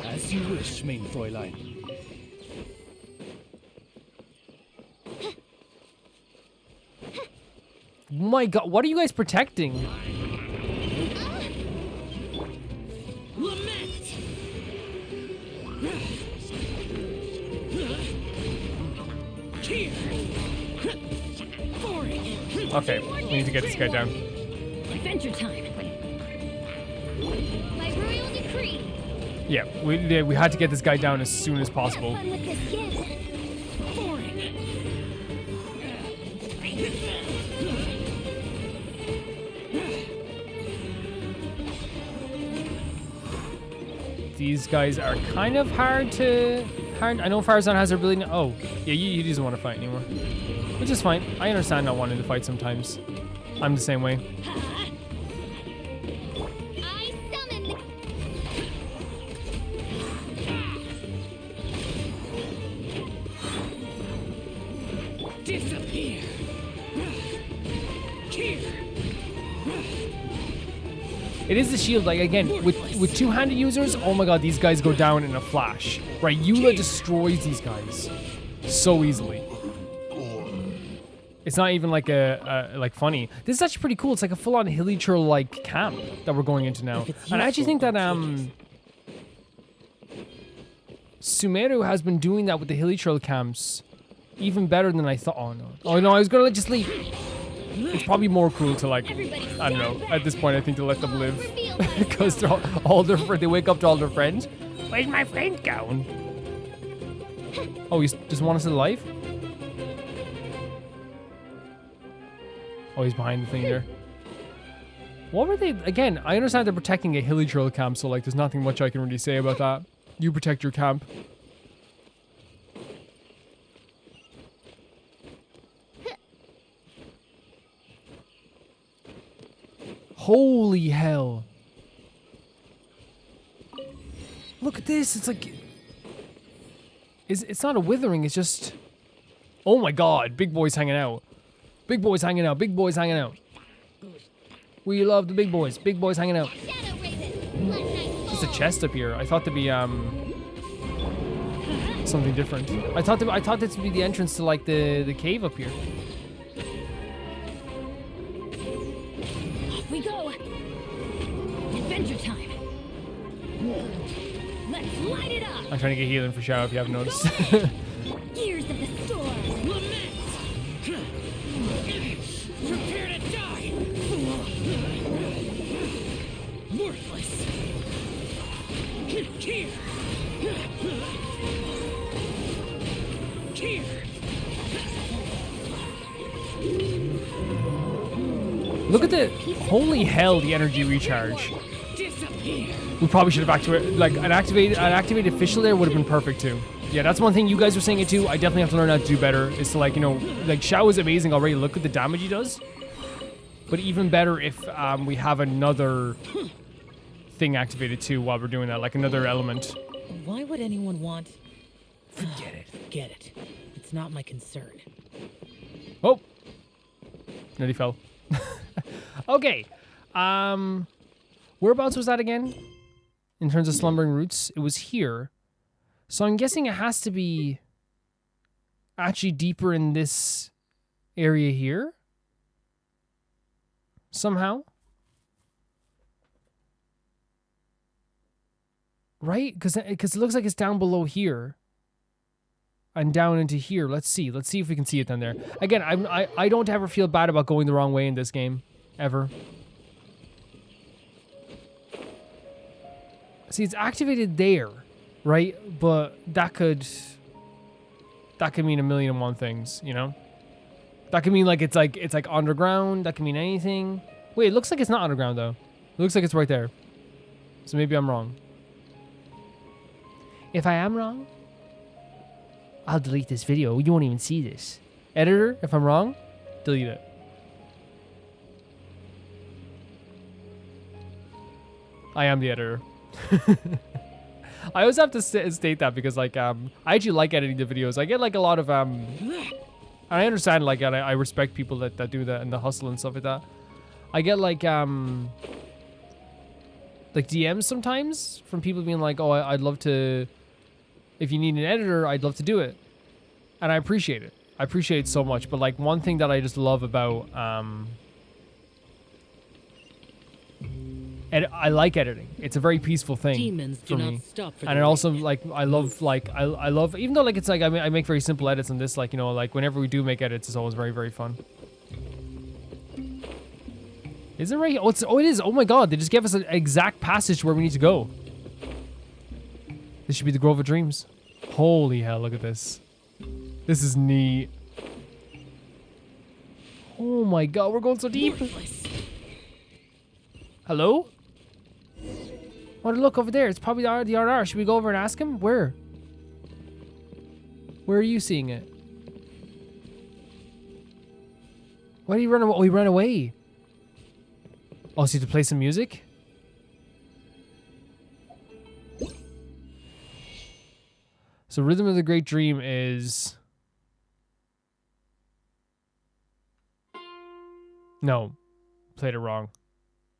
As you wish, mein Fräulein. My god, what are you guys protecting? Lament. Here. Boring. Okay, we need to get this guy down. Adventure time. By royal decree. Yeah, we had to get this guy down as soon as possible. Have fun with this gift. Boring. These guys are kind of hard to... I know Farazan has their ability... Oh, yeah, he doesn't want to fight anymore. Which is fine. I understand not wanting to fight sometimes. I'm the same way. I summon the... It is the shield. Like again, with two-handed users, oh my god, these guys go down in a flash. Right, Eula destroys these guys so easily. It's not even like like funny. This is actually pretty cool. It's like a full-on Hilly-Churl like camp that we're going into now. And I actually think that Sumeru has been doing that with the Hilly-Churl camps even better than I thought. Oh no. Oh no, I was gonna let you sleep. It's probably more cool to like, I don't know, at this point I think to let them live. Because they're all their they wake up to all their friends. Where's my friend going? Oh, he just want us alive? Oh, he's behind the thing there. What were they, again, I understand they're protecting a Hilly-Churl camp, so like there's nothing much I can really say about that. You protect your camp. Holy hell. Look at this. It's like... It's not a withering. It's just... Oh my god. Big boys hanging out. Big boys hanging out. Big boys hanging out. We love the big boys. Big boys hanging out. Shadow Raven, let night fall. Just a chest up here. I thought to be something different. I thought this would be the entrance to like the cave up here. Off we go. Adventure time. Let's light it up. I'm trying to get healing for Shadow if you haven't noticed. Gears of the storm. Lament! Prepare to die! Worthless! Here! Here! Look at the holy hell, the energy recharge. Disappear! We probably should have activated like an activated official there would have been perfect too. Yeah, that's one thing you guys were saying it too. I definitely have to learn how to do better. Is to like, you know, like Xiao is amazing already. Look at the damage he does. But even better if we have another thing activated too while we're doing that, like another element. Why would anyone want... Forget it. Forget it. It's not my concern. Oh, nearly fell. Okay, whereabouts was that again? In terms of slumbering roots, it was here. So I'm guessing it has to be actually deeper in this area here. Somehow. Right? Because it looks like it's down below here. And down into here. Let's see. Let's see if we can see it down there. Again, I don't ever feel bad about going the wrong way in this game. Ever. See, it's activated there. Right? But that could mean a million and one things, you know? That could mean like it's like underground. That can mean anything. Wait, it looks like it's not underground though. It looks like it's right there. So maybe I'm wrong. If I am wrong, I'll delete this video. You won't even see this. Editor, if I'm wrong, delete it. I am the editor. I always have to state that because like I actually like editing the videos. I get like a lot of I understand like I respect people that do that and the hustle and stuff like that. I get like DMs sometimes from people being like, "Oh, I'd love to if you need an editor, I'd love to do it." And I appreciate it. I appreciate it so much, but like one thing that I just love about I like editing. It's a very peaceful thing Demons for do not me. stop for And the it also right. like I love even though like it's like I make very simple edits on this, like, you know, like whenever we do make edits, it's always very, very fun. Is it right? Oh, it is. Oh my god, they just gave us an exact passage where we need to go. This should be the Grove of Dreams. Holy hell, look at this. This is neat. Oh my god, we're going so deep. Hello? Oh, look over there. It's probably the Aranara. Should we go over and ask him? Where? Where are you seeing it? Why did he run away? Oh, he ran away. Oh, so you have to play some music? So Rhythm of the Great Dream is... No. Played it wrong.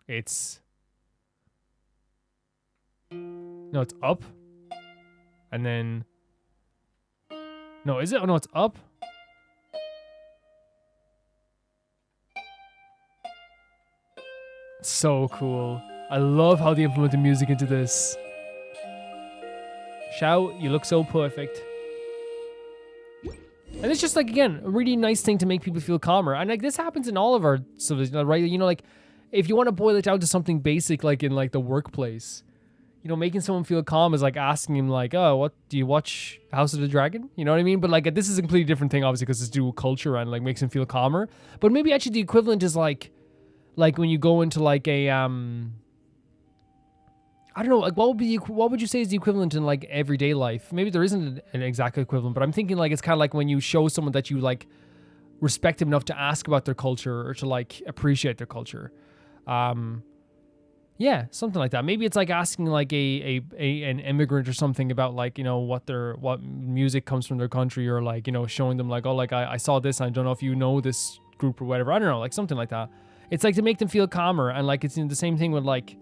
It's No, it's up. And then... No, is it? Oh, no, it's up. So cool. I love how they implemented music into this. Xiao, you look so perfect. And it's just like, again, a really nice thing to make people feel calmer. And like this happens in all of our civilizations, right? You know, like if you want to boil it down to something basic, like in like the workplace, you know, making someone feel calm is like asking him like, oh, what do you watch House of the Dragon? You know what I mean? But like this is a completely different thing, obviously, because it's due to culture and like makes him feel calmer. But maybe actually the equivalent is like when you go into like a I don't know, like what would you say is the equivalent in like everyday life? Maybe there isn't an exact equivalent, but I'm thinking like it's kind of like when you show someone that you like respect them enough to ask about their culture or to like appreciate their culture. Yeah, something like that. Maybe it's like asking like an immigrant or something about like, you know, what music comes from their country, or like, you know, showing them like, oh, like I saw this and I don't know if you know this group or whatever. I don't know, like something like that. It's like to make them feel calmer, and like it's the same thing with like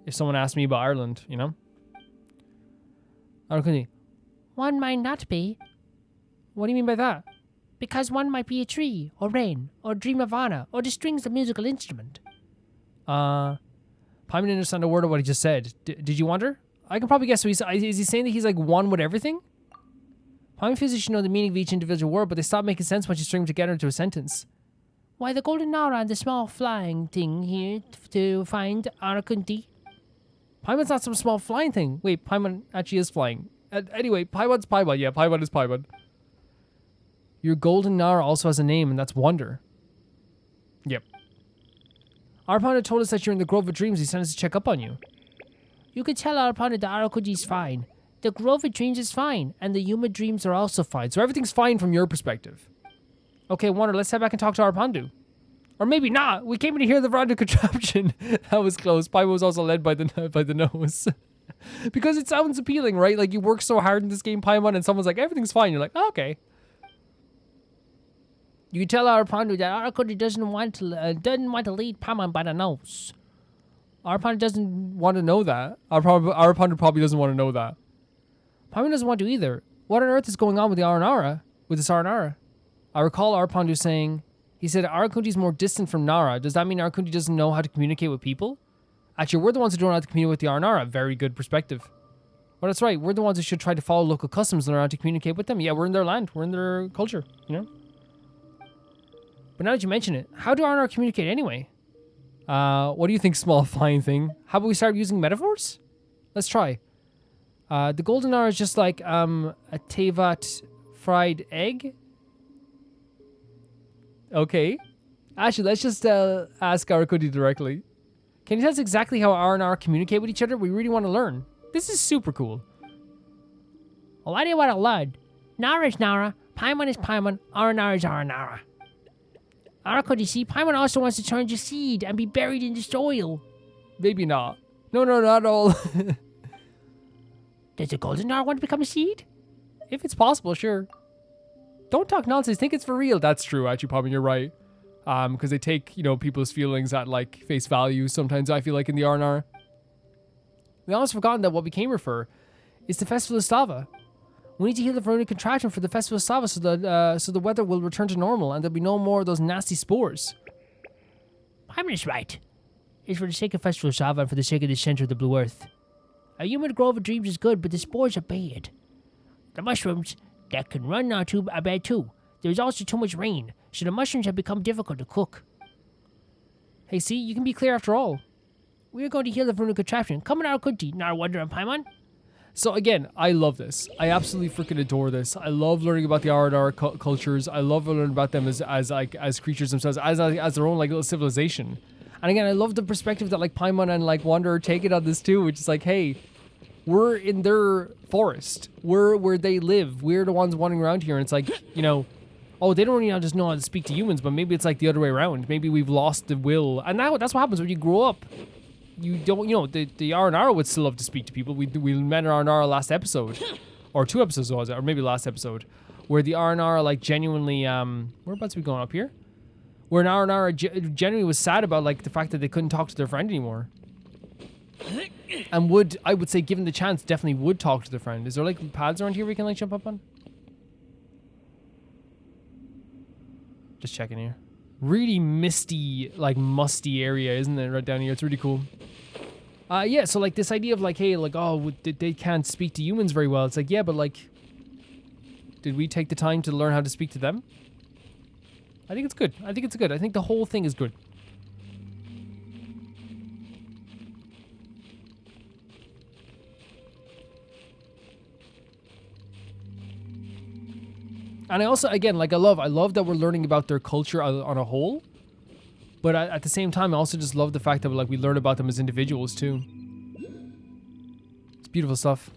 if someone asked me about Ireland, you know? One might not be, What do you mean by that? because one might be a tree, or rain, or dream of Anna, or the strings of a musical instrument. Paimon didn't understand a word of what he just said. Did you wonder? I can probably guess. So is he saying that he's like one with everything? Paimon feels he should know the meaning of each individual word, but they stop making sense once you string them together into a sentence. Why, the golden Nara and the small flying thing here to find Arakunti. Paimon's not some small flying thing. Wait, Paimon actually is flying. Anyway, Paimon's Paimon. Yeah, Paimon is Paimon. Your golden Nara also has a name, and that's Wonder. Yep. Arpana told us that you're in the Grove of Dreams. He sent us to check up on you. You can tell Arpana that Arakunti's fine. The Grove of Dreams is fine, and the Yuma Dreams are also fine. So everything's fine from your perspective. Okay, Wonder, let's head back and talk to Arpandu. Or maybe not. We came in to hear the Veranda contraption. That was close. Paimon was also led by the nose. Because it sounds appealing, right? Like you work so hard in this game, Paimon, and someone's like, everything's fine. You're like, oh, okay. You can tell Arapandu that Arakunti doesn't want to lead Paimon by the nose. Arpandu doesn't want to know that. Arpandu probably doesn't want to know that. Paimon doesn't want to either. What on earth is going on with the Aranara? With this Aranara? I recall Arpandu saying, he said Arakunti's more distant from Nara. Does that mean Arakunti doesn't know how to communicate with people? Actually, we're the ones who don't know how to communicate with the Aranara. Very good perspective. Well, that's right. We're the ones who should try to follow local customs and learn how to communicate with them. Yeah, we're in their land. We're in their culture, you know? But now that you mention it, how do Aranara communicate anyway? What do you think, small flying thing? How about we start using metaphors? Let's try. The golden Nara is just like a Tevat fried egg. Okay. Actually, let's just ask Arakunti directly. Can you tell us exactly how Aranara communicate with each other? We really want to learn. This is super cool. Why do you want to learn? Nara is Nara, Paimon is Paimon, Aranara is Aranara. Arakunti, see, Paimon also wants to turn to seed and be buried in the soil. Maybe not. No, not at all. Does the golden Nara want to become a seed? If it's possible, sure. Don't talk nonsense. Think it's for real. That's true, actually, Paimon, you're right. Because they take, you know, people's feelings at, like, face value sometimes, I feel like, in the Aranara. We almost forgotten that what we came here for is the Festival of Stava. We need to heal the Verona contraction for the Festival of Stava so the weather will return to normal and there'll be no more of those nasty spores. Paimon is right. It's for the sake of Festival of Stava and for the sake of the center of the Blue Earth. A human Grove of Dreams is good, but the spores are bad. The mushrooms, that can run are bad too. There's also too much rain, so the mushrooms have become difficult to cook. Hey, see, you can be clear after all. We are going to heal the Verona contraction. Come on, Arakunti, not Wonder and Paimon. So again, I love this. I absolutely freaking adore this. I love learning about the Aranara cultures. I love learning about them as creatures themselves, as their own like little civilization. And again, I love the perspective that like Paimon and like Wanderer take it on this too, which is like, hey, we're in their forest. We're where they live. We're the ones wandering around here, and it's like, you know, oh, they don't really just know how to speak to humans, but maybe it's like the other way around. Maybe we've lost the will, and now that's what happens when you grow up. You don't, you know, the Aranara would still love to speak to people. We met Aranara last episode, or 2 episodes was it, or maybe last episode, where the Aranara like genuinely, whereabouts are we going up here? Where an Aranara genuinely was sad about like the fact that they couldn't talk to their friend anymore. And would, I would say, given the chance, definitely would talk to the friend. Is there like paths around here we can like jump up on? Just checking here. Really misty, like musty area, isn't it? Right down here. It's really cool. Yeah, so like this idea of like, hey, like, oh, they can't speak to humans very well. It's like, yeah, but like, did we take the time to learn how to speak to them? I think it's good. I think it's good. I think the whole thing is good. And I also, again, like I love that we're learning about their culture on a whole. But at the same time, I also just love the fact that like we learn about them as individuals too. It's beautiful stuff.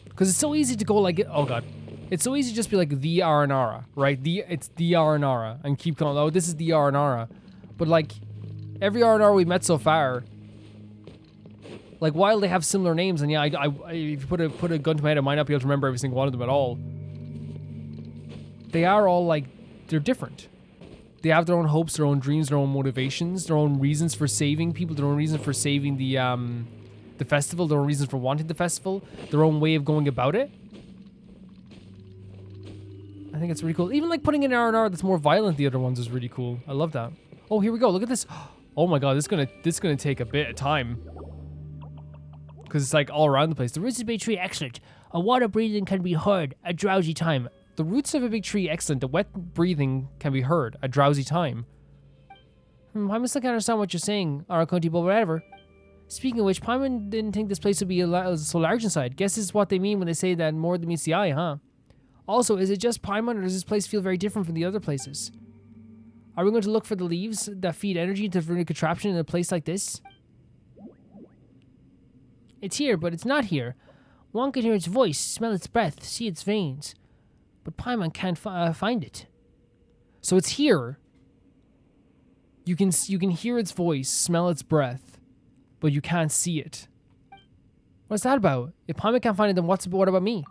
Because it's so easy to go like, oh god, it's so easy to just be like the Aranara, right? It's the Aranara, and keep going. Oh, this is the Aranara. But like every Aranara we've met so far, like while they have similar names, and yeah, if you put a gun to my head, I might not be able to remember every single one of them at all. They are all like, they're different. They have their own hopes, their own dreams, their own motivations, their own reasons for saving people, their own reason for saving the festival, their own reasons for wanting the festival, their own way of going about it. I think it's really cool. Even like putting in R&R that's more violent than the other ones is really cool. I love that. Oh, here we go. Look at this. Oh my god, this is gonna take a bit of time. Because it's like all around the place. The roots of a big tree, excellent. A water breathing can be heard. A drowsy time. The roots of a big tree, excellent. The wet breathing can be heard. A drowsy time. I must not understand what you're saying, Araconti, but whatever. Speaking of which, Paimon didn't think this place would be so large inside. Guess this is what they mean when they say that more than meets the eye, huh? Also, is it just Paimon, or does this place feel very different from the other places? Are we going to look for the leaves that feed energy to the runic contraption in a place like this? It's here, but it's not here. One can hear its voice, smell its breath, see its veins. But Paimon can't find it. So it's here. You can hear its voice, smell its breath, but you can't see it. What's that about? If Paimon can't find it, then what about me?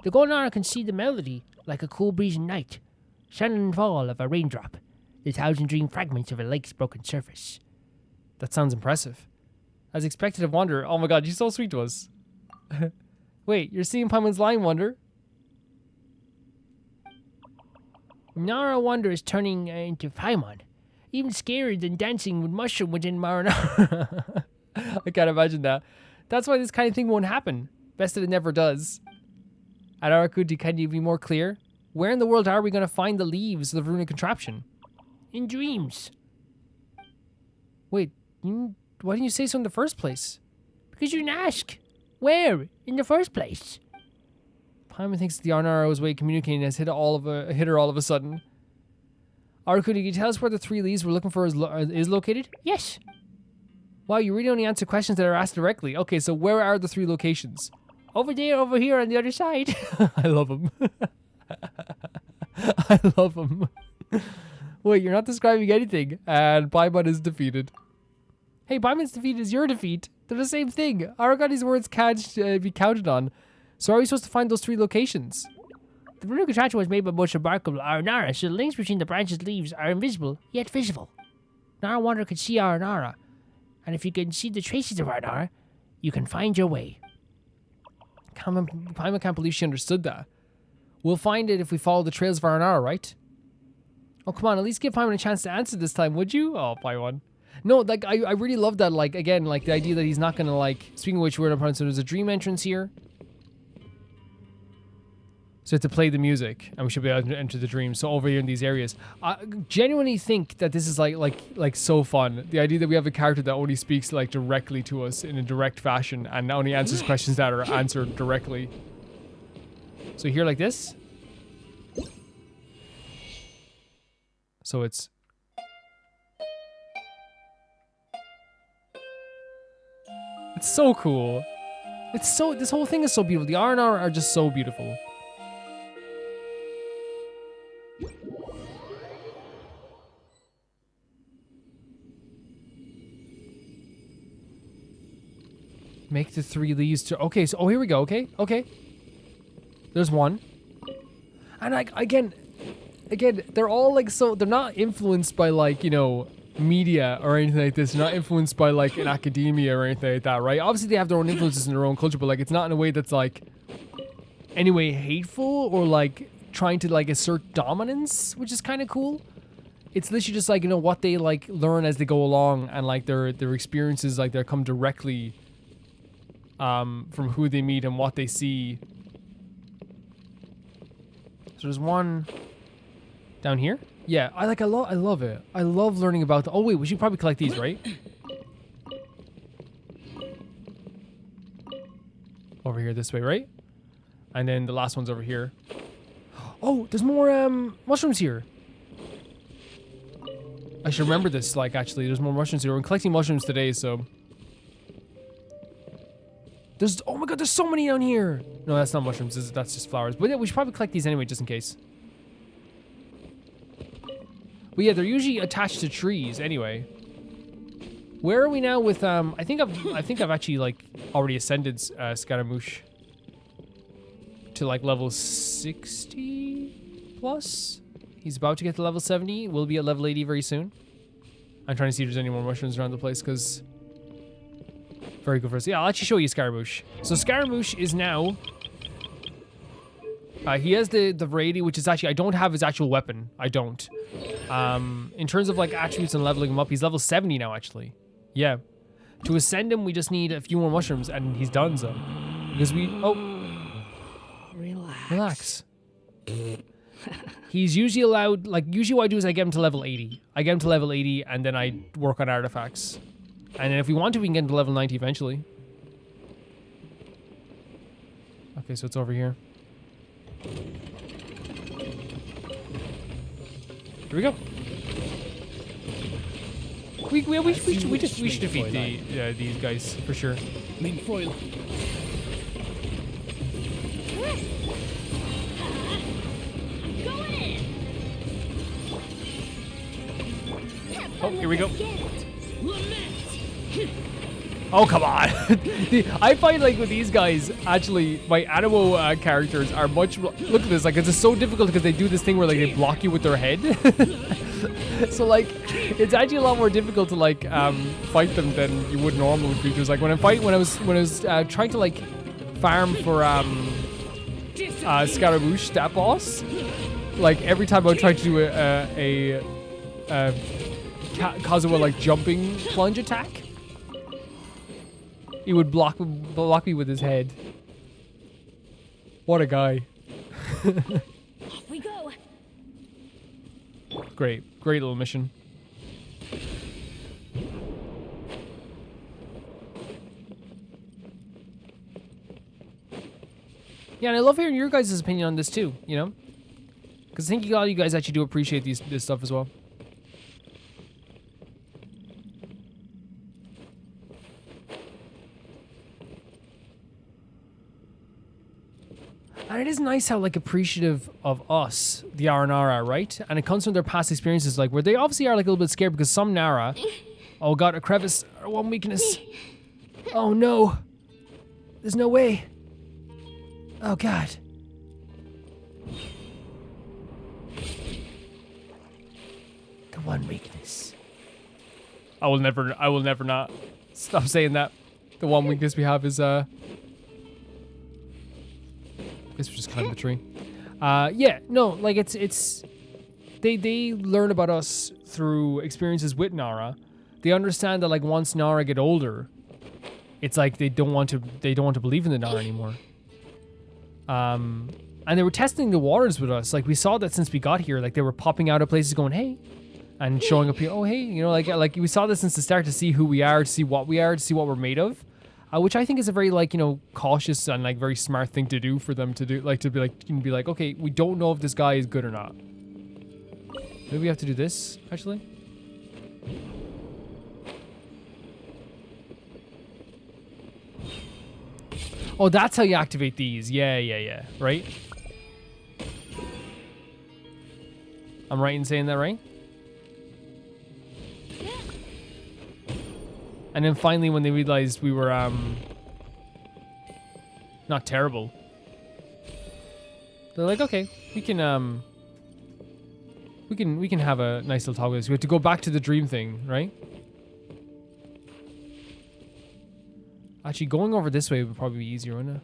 The golden hour can see the melody, like a cool breeze in night. Shining and fall of a raindrop. The thousand dream fragments of a lake's broken surface. That sounds impressive. As expected of Wander. Oh my god, you're so sweet to us. Wait, you're seeing Paimon's line, Wander? Nara Wander is turning into Paimon. Even scarier than dancing with mushroom within Marinara. I can't imagine that. That's why this kind of thing won't happen. Best that it never does. At Arakuti, can you be more clear? Where in the world are we going to find the leaves of the runic contraption? In dreams. Wait, why didn't you say so in the first place? Because you didn't ask. Where? In the first place? Paimon thinks the Aranara's way of communicating has hit her all of a sudden. Arakuti, can you tell us where the three leaves we're looking for is located? Yes. Wow, you really only answer questions that are asked directly. Okay, so where are the three locations? Over there, over here, on the other side. I love him. I love him. Wait, you're not describing anything, and Paimon is defeated. Hey, Paimon's defeat is your defeat. They're the same thing. Aragoni's words can't be counted on. So how are we supposed to find those three locations? The runic contraption was made by most remarkable Aranara, so the links between the branches' leaves are invisible, yet visible. Nara Wander can see Aranara, and if you can see the traces of Aranara, you can find your way. Paimon can't believe she understood that. We'll find it if we follow the trails of Aranara, right? Oh, come on, at least give Paimon a chance to answer this time, would you? Oh, Paimon. No, like, I really love that, like, again, like, the idea that he's not gonna, like, speaking of which, we're gonna so there's a dream entrance here. So to play the music, and we should be able to enter the dream. So over here in these areas, I genuinely think that this is like so fun. The idea that we have a character that only speaks like directly to us in a direct fashion, and only answers questions that are answered directly. So here like this. So it's. It's so cool. This whole thing is so beautiful. The R&R are just so beautiful. Make the three leaves to... Okay, so... Oh, here we go. Okay. There's one. And like, again, they're all like so... They're not influenced by like, you know... media or anything like this. They're not influenced by like an academia or anything like that, right? Obviously they have their own influences in their own culture, but like it's not in a way that's like anyway hateful or like trying to like assert dominance, which is kind of cool. It's literally just like, you know, what they like learn as they go along, and like their experiences, like they come directly from who they meet and what they see. So there's one down here. Yeah, I love it. I love learning about the. Oh wait, we should probably collect these, right? Over here this way, right? And then the last one's over here. Oh, there's more mushrooms here. I should remember this, like, actually. There's more mushrooms here. We're collecting mushrooms today, so... There's... Oh my god, there's so many down here! No, that's not mushrooms. That's just flowers. But yeah, we should probably collect these anyway, just in case. But yeah, they're usually attached to trees, anyway. Where are we now with, I think I've actually, like, already ascended Scaramouche to, like, level 60 plus? He's about to get to level 70. We'll be at level 80 very soon. I'm trying to see if there's any more mushrooms around the place, because... Very good for us. Yeah, I'll actually show you Scaramouche. So Scaramouche is now... he has the variety, which is actually... I don't have his actual weapon. I don't. In terms of, like, attributes and leveling him up, he's level 70 now, actually. Yeah. To ascend him, we just need a few more mushrooms, and he's done so. Because we... Oh. Relax. He's usually allowed, like, usually what I do is I get him to level 80. I get him to level 80, and then I work on artifacts. And then if we want to, we can get him to level 90 eventually. Okay, so it's over here. Here we go. We should defeat these guys, for sure. Main foil. Oh, here we go. Oh, come on. I find, like, with these guys, actually, my Animo characters are much... Look at this. Like, it's just so difficult because they do this thing where, like, they block you with their head. So, like, it's actually a lot more difficult to, like, fight them than you would normal creatures. Like, when I was trying to, like, farm for Scaramouche, stat boss, like, every time I would try to do a Kazuha, like, jumping plunge attack, he would block me with his head. What a guy. Off we go. Great little mission. Yeah, and I love hearing your guys' opinion on this too, you know? Because I think a lot of you guys actually do appreciate this stuff as well. And it is nice how, like, appreciative of us, the Aranara, right? And it comes from their past experiences, like, where they obviously are, like, a little bit scared because some Nara... Oh, God, a crevice, or one weakness. Oh, no. There's no way. Oh, God. The one weakness. I will never not stop saying that. The one weakness we have is, I guess we just climb the tree. Yeah, no, like it's they learn about us through experiences with Nara. They understand that, like, once Nara get older, it's like they don't want to believe in the Nara anymore. And they were testing the waters with us. Like, we saw that since we got here. Like, they were popping out of places going, hey, and showing up here. Oh, hey, you know, like we saw this since the start to see who we are, to see what we are, to see what we're made of. Which I think is a very, like, you know, cautious and, like, very smart thing to do for them to do. Like, to be like, okay, we don't know if this guy is good or not. Maybe we have to do this, actually. Oh, that's how you activate these. Yeah. Right? I'm right in saying that, right? And then finally, when they realized we were, not terrible, they're like, okay, we can We can have a nice little talk with this. We have to go back to the dream thing, right? Actually, going over this way would probably be easier, wouldn't it?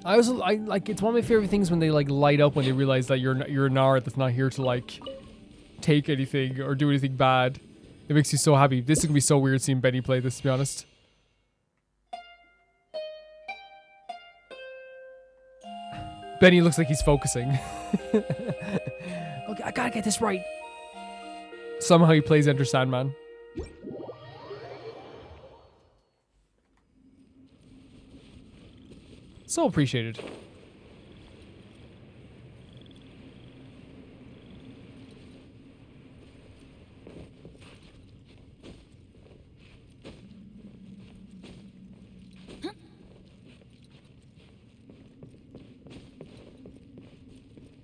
I like it's one of my favorite things when they like light up when they realize that you're a Nara that's not here to like take anything or do anything bad. It makes you so happy. This is gonna be so weird seeing Benny play this, to be honest. Benny looks like he's focusing. Okay, I gotta get this right. Somehow he plays Enter Sandman. So appreciated.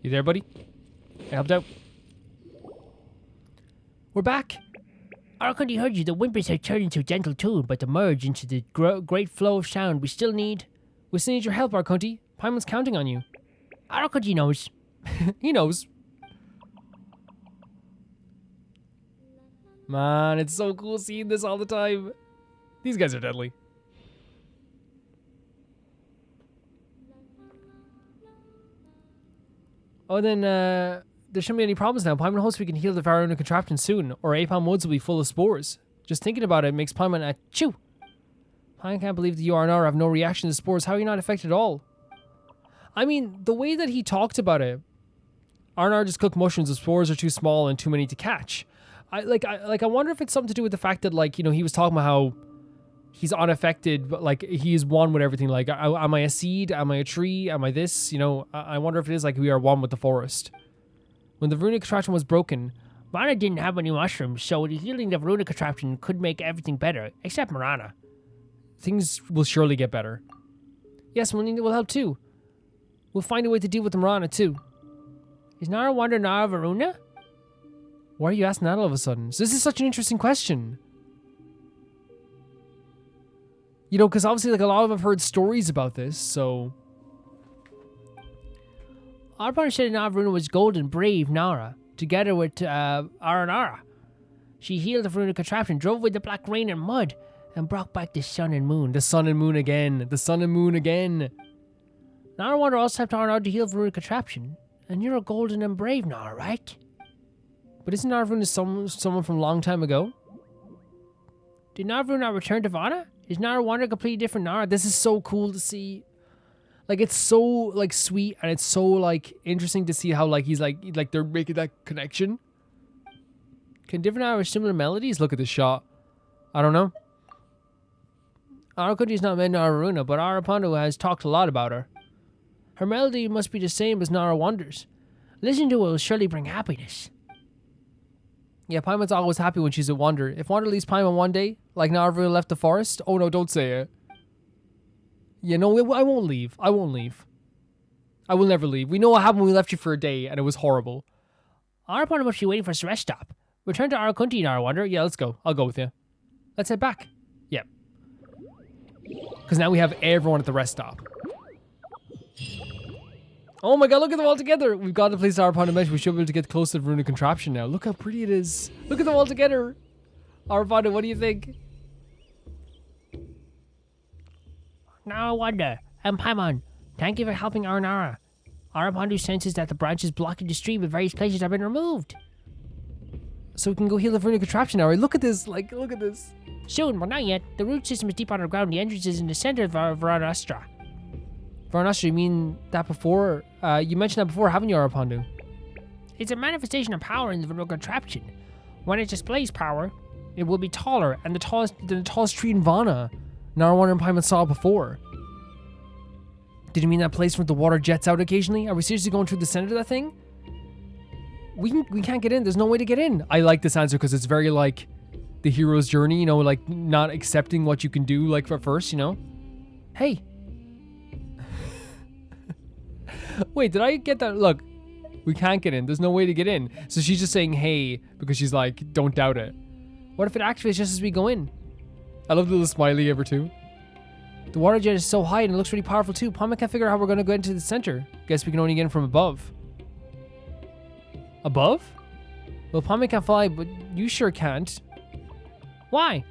You there, buddy? I helped out. We're back. Archon heard you. The whimpers have turned into a gentle tune, but to merge into the great flow of sound, we still need your help, Archonti. Paimon's counting on you. Archonti knows. He knows. Man, it's so cool seeing this all the time. These guys are deadly. Oh, then, there shouldn't be any problems now. Paimon hopes we can heal the Varuna contraption soon, or Apon Woods will be full of spores. Just thinking about it makes Paimon achoo. Paimon can't believe the Aranara have no reaction to spores. How are you not affected at all? I mean, the way that he talked about it, Aranara just cooked mushrooms. The spores are too small and too many to catch. I wonder if it's something to do with the fact that, like, you know, he was talking about how he's unaffected, but like he is one with everything. Like, am I a seed? Am I a tree? Am I this? You know, I wonder if it is like we are one with the forest. When the Varuna contraption was broken, Marana didn't have any mushrooms, so the healing the Varuna contraption could make everything better, except Marana. Things will surely get better. Yes, we'll help too. We'll find a way to deal with the Marana too. Is Nara Wonder Nara Varuna? Why are you asking that all of a sudden? So this is such an interesting question. You know, because obviously, like, a lot of them have heard stories about this, so... Our partner said Nara Varuna was golden, brave Nara, together with Aranara. She healed the Varuna contraption, drove away the black rain and mud, and brought back the sun and moon. The sun and moon again. The sun and moon again. Nara Wonder also helped Aranara to heal the Varuna contraption. And you're a golden and brave Nara, right? But isn't Nara Varuna someone from a long time ago? Did Nara Varuna return to Vana? Is Nara Wonder a completely different Nara? This is so cool to see. Like, it's so, like, sweet, and it's so, like, interesting to see how, like, he's, like they're making that connection. Can different Nara with similar melodies? Look at this shot. I don't know. Arakundi is not met Nara Varuna, but Arapondo has talked a lot about her. Her melody must be the same as Nara Wonder's. Listening to it will surely bring happiness. Yeah, Paimon's always happy when she's a Wander. If Wander leaves Paimon one day, like Nara Varuna left the forest, oh no, don't say it. Yeah, no, I won't leave. I won't leave. I will never leave. We know what happened when we left you for a day, and it was horrible. Arapondo must be waiting for us to rest stop. Return to Arakunti, Nara Wonder. Yeah, let's go. I'll go with you. Let's head back. Yeah. Because now we have everyone at the rest stop. Oh my god, look at them all together. We've got to place our Arapondo mesh. We should be able to get close to the Varuna contraption now. Look how pretty it is. Look at them all together. Arapondo, what do you think? Nara Wonder and Paimon, thank you for helping Aranara. Arapondo senses that the branches blocking the stream at various places have been removed. So we can go heal the Varuna contraption now, right? Look at this, like, look at this. Soon, but not yet. The root system is deep underground. The entrance is in the center of Varanastra. Varanastra, you mean that before? You mentioned that before, haven't you, Arapondo? It's a manifestation of power in the Varuna contraption. When it displays power, it will be taller and the tallest tree in Vana. Nara Wonder and Paimon saw it before. Did you mean that place where the water jets out occasionally? Are we seriously going through the center of that thing? We can't get in. There's no way to get in. I like this answer because it's very like the hero's journey, you know, like not accepting what you can do like at first, you know? Hey. Wait, did I get that? Look, we can't get in. There's no way to get in. So she's just saying hey because she's like, don't doubt it. What if it activates just as we go in? I love the little smiley ever too. The water jet is so high and it looks really powerful too. Paimon can't figure out how we're gonna go into the center. Guess we can only get in from above. Above? Well, Paimon can't fly, but you sure can't. Why?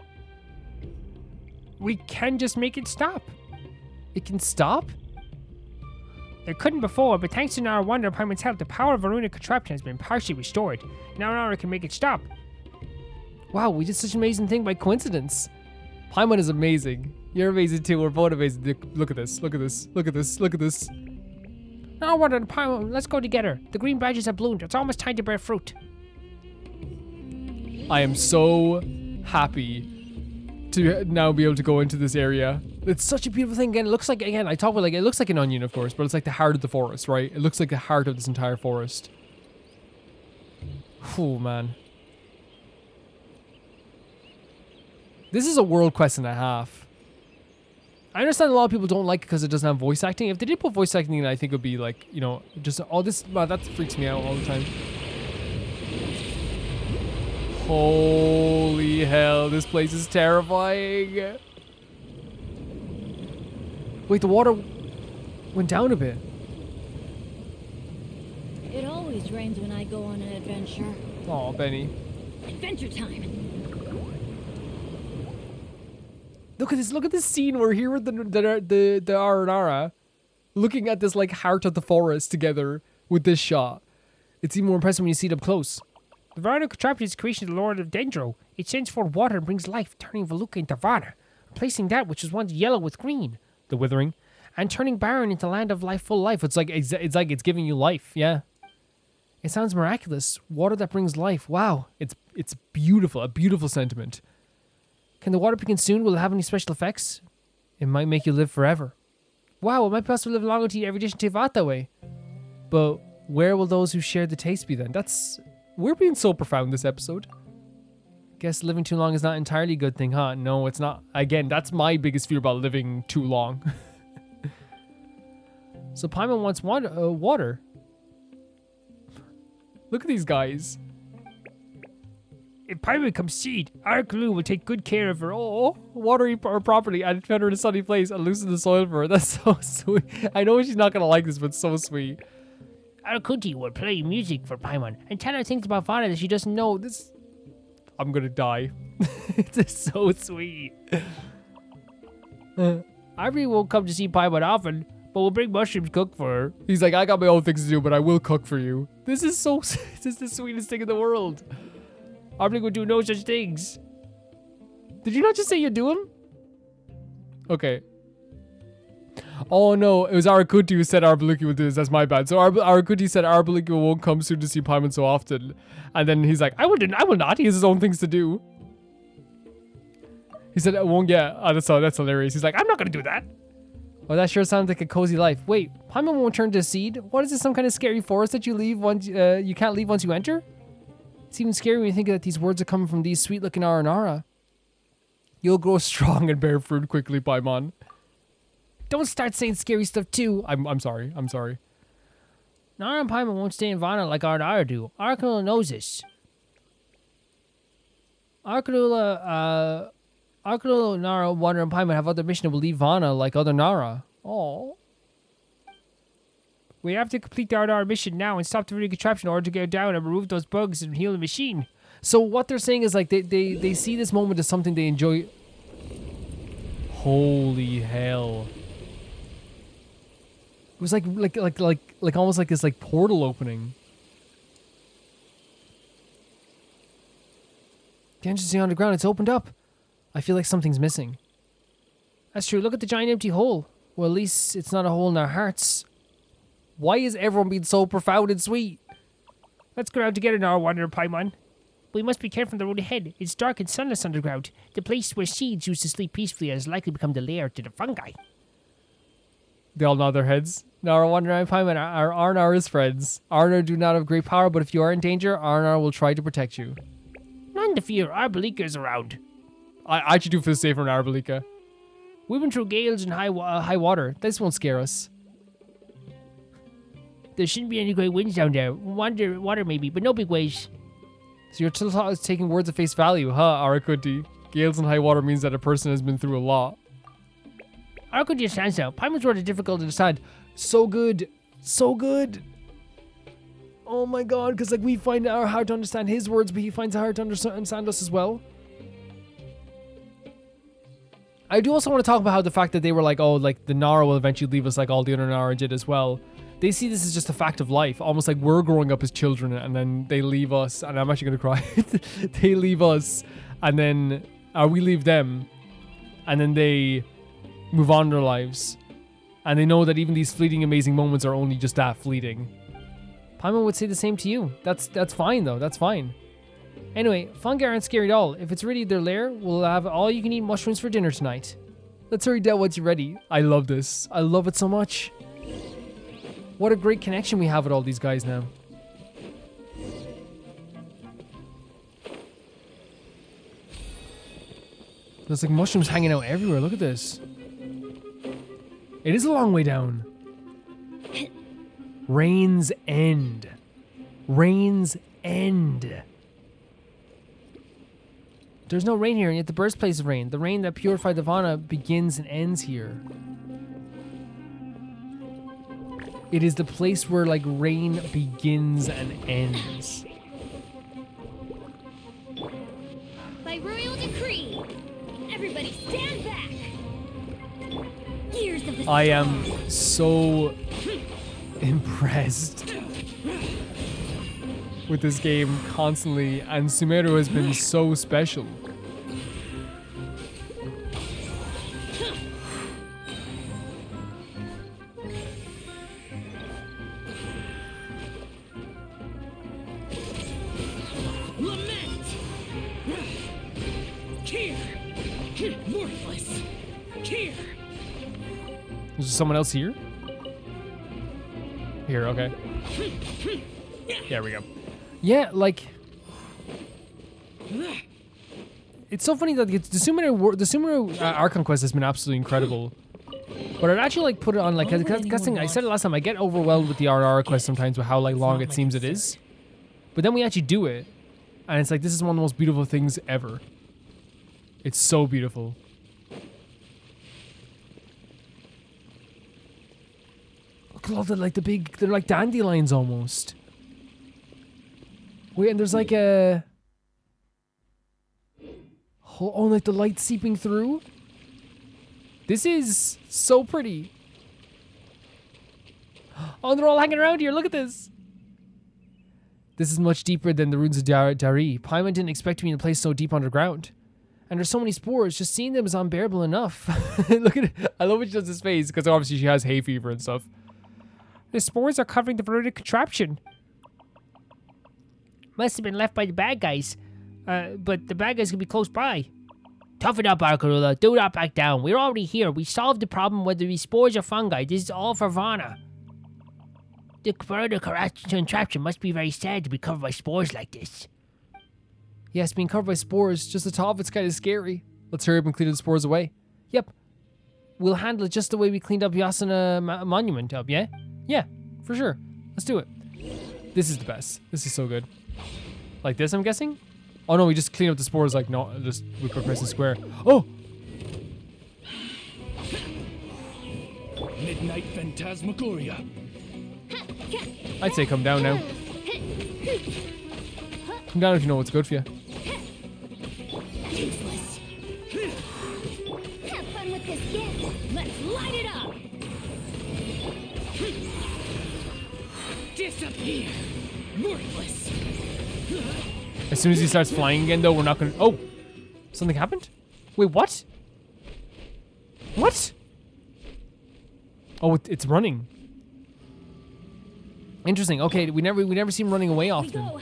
We can just make it stop. It can stop? It couldn't before, but thanks to our Wonder Paimon's help, the power of Aruna contraption has been partially restored. Now Aranara can make it stop. Wow, we did such an amazing thing by coincidence. Paimon is amazing. You're amazing too. We're both amazing. Look at this. Look at this. Look at this. Look at this. Now Wonder and Paimon, let's go together. The green branches have bloomed. It's almost time to bear fruit. I am so happy to now be able to go into this area. It's such a beautiful thing. Again, it looks like, again, I talk about like, it looks like an onion, of course, but it's like the heart of the forest, right? It looks like the heart of this entire forest. Oh, man. This is a world quest and a half. I understand a lot of people don't like it because it doesn't have voice acting. If they did put voice acting in, I think it would be like, you know, just all this, wow, that freaks me out all the time. Holy hell, this place is terrifying. Wait, the water went down a bit. It always rains when I go on an adventure. Oh, Benny. Adventure time. Look at this scene. We're here with the Aranara looking at this like heart of the forest together with this shot. It's even more impressive when you see it up close. The Varna contraption is the creation of the Lord of Dendro. It sends forth water and brings life, turning Veluca into Varna, replacing that which was once yellow with green, the Withering, and turning barren into land of life, full life. It's like it's giving you life. Yeah. It sounds miraculous. Water that brings life. Wow. It's beautiful. A beautiful sentiment. Can the water be consumed? Will it have any special effects? It might make you live forever. Wow, it might be possible to live longer to eat every dish and Tevat that way. But where will those who share the taste be then? We're being so profound this episode. Guess living too long is not entirely a good thing, huh? No, it's not. Again, that's my biggest fear about living too long. So Paimon wants water. Look at these guys. If Paimon becomes seed, Arakalu will take good care of her. Oh, water her properly and put her in a sunny place and loosen the soil for her. That's so sweet. I know she's not going to like this, but it's so sweet. Arakuti will play music for Paimon and tell her things about Varna that she doesn't know. This, I'm going to die. It's so sweet. Ivory won't come to see Paimon often, but we'll bring mushrooms cooked for her. He's like, I got my own things to do, but I will cook for you. This is the sweetest thing in the world. Ivory would do no such things. Did you not just say you'd do them? Okay. Oh no, it was Arakuti who said Arbaluki would do this. That's my bad. So Arakuti said Arbaluki won't come soon to see Paimon so often. And then he's like, I will not. He has his own things to do. He said, I won't get. Oh, that's hilarious. He's like, I'm not going to do that. Oh, that sure sounds like a cozy life. Wait, Paimon won't turn to a seed? What is this, some kind of scary forest that you leave once you can't leave once you enter? It's even scary when you think that these words are coming from these sweet-looking Aranara. You'll grow strong and bear fruit quickly, Paimon. Don't start saying scary stuff too. I'm sorry. Nara and Paimon won't stay in Varna like Aranara do. Arkanula knows this. Arkanula, Nara, Wonder, and Paimon have other mission and will leave Varna like other Nara. Oh. We have to complete our mission now and stop the Withering contraption in order to get down and remove those bugs and heal the machine. So what they're saying is like they see this moment as something they enjoy. Holy hell. It was like almost like this like portal opening. The entrance to the underground, it's opened up. I feel like something's missing. That's true. Look at the giant empty hole. Well, at least it's not a hole in our hearts. Why is everyone being so profound and sweet? Let's go out together now, Wonder and Paimon. We must be careful on the road ahead. It's dark and sunless underground. The place where seeds used to sleep peacefully has likely become the lair to the fungi. They all nod their heads. Nara, Wonder, and Paimon are Aranara's friends. Aranara do not have great power, but if you are in danger, Aranara will try to protect you. None to fear. Arbalika is around. I actually do feel safer in Arbalika. We've been through gales and high water. This won't scare us. There shouldn't be any great winds down there. Water maybe, but no big waves. So you're still taking words at face value, huh, Arakuti? Gales and high water means that a person has been through a lot. How could you stand so? Paimon's word is difficult to decide. So good. So good. Oh my god, because like we find it hard to understand his words, but he finds it hard to understand us as well. I do also want to talk about how the fact that they were like, oh, like the Nara will eventually leave us like all the other Nara did as well. They see this as just a fact of life, almost like we're growing up as children and then they leave us, and I'm actually going to cry. They leave us and then we leave them and then they move on in their lives. And they know that even these fleeting amazing moments are only just that, fleeting. Paimon would say the same to you. That's fine though, that's fine. Anyway, fungi aren't scary at all. If it's really their lair, we'll have all you can eat mushrooms for dinner tonight. Let's hurry down once you're ready. I love this. I love it so much. What a great connection we have with all these guys now. There's like mushrooms hanging out everywhere. Look at this. It is a long way down. Rain's End. Rain's End. There's no rain here, and yet the birthplace of rain. The rain that purified the Vana begins and ends here. It is the place where like rain begins and ends. By royal decree, everybody stand back. Gears of the I am so impressed with this game constantly, and Sumeru has been so special. Lament! Here! Worthless! Here! Is there someone else here? Here, okay. There we go. Yeah, like... It's so funny that the Sumeru Archon quest has been absolutely incredible. But I'd actually like put it on like... I said it last time, I get overwhelmed with the Aranara quest sometimes with how like long it seems it is. But then we actually do it. And it's like, this is one of the most beautiful things ever. It's so beautiful. Look at all the like the big, they're like dandelions almost. Wait, and there's like a... Oh, like the light seeping through? This is so pretty. Oh, and they're all hanging around here. Look at this. This is much deeper than the ruins of Dari. Paimon didn't expect to be in a place so deep underground. And there's so many spores, just seeing them is unbearable enough. Look at it. I love when she does his face, because obviously she has hay fever and stuff. The spores are covering the verted contraption. Must have been left by the bad guys. But the bad guys could be close by. Toughen up, Arkarula. Do not back down. We're already here. We solved the problem whether these spores or fungi. This is all for Vana. The verted contraption must be very sad to be covered by spores like this. Yes, being covered by spores, just the top of it's kind of scary. Let's hurry up and clear the spores away. Yep. We'll handle it just the way we cleaned up Yasuna Monument up, yeah? Yeah, for sure. Let's do it. This is the best. This is so good. Like this, I'm guessing? Oh no, we just clean up the spores like, no, just we put press the square. Oh! Midnight Phantasmagoria. I'd say come down now. Come down if you know what's good for you. Useless. Have fun with this gift. Let's light it up. Disappear! Worthless! As soon as he starts flying again though, we're not gonna... Oh! Something happened? Wait, what? What? Oh, it's running. Interesting. Okay, we never see him running away often. Go.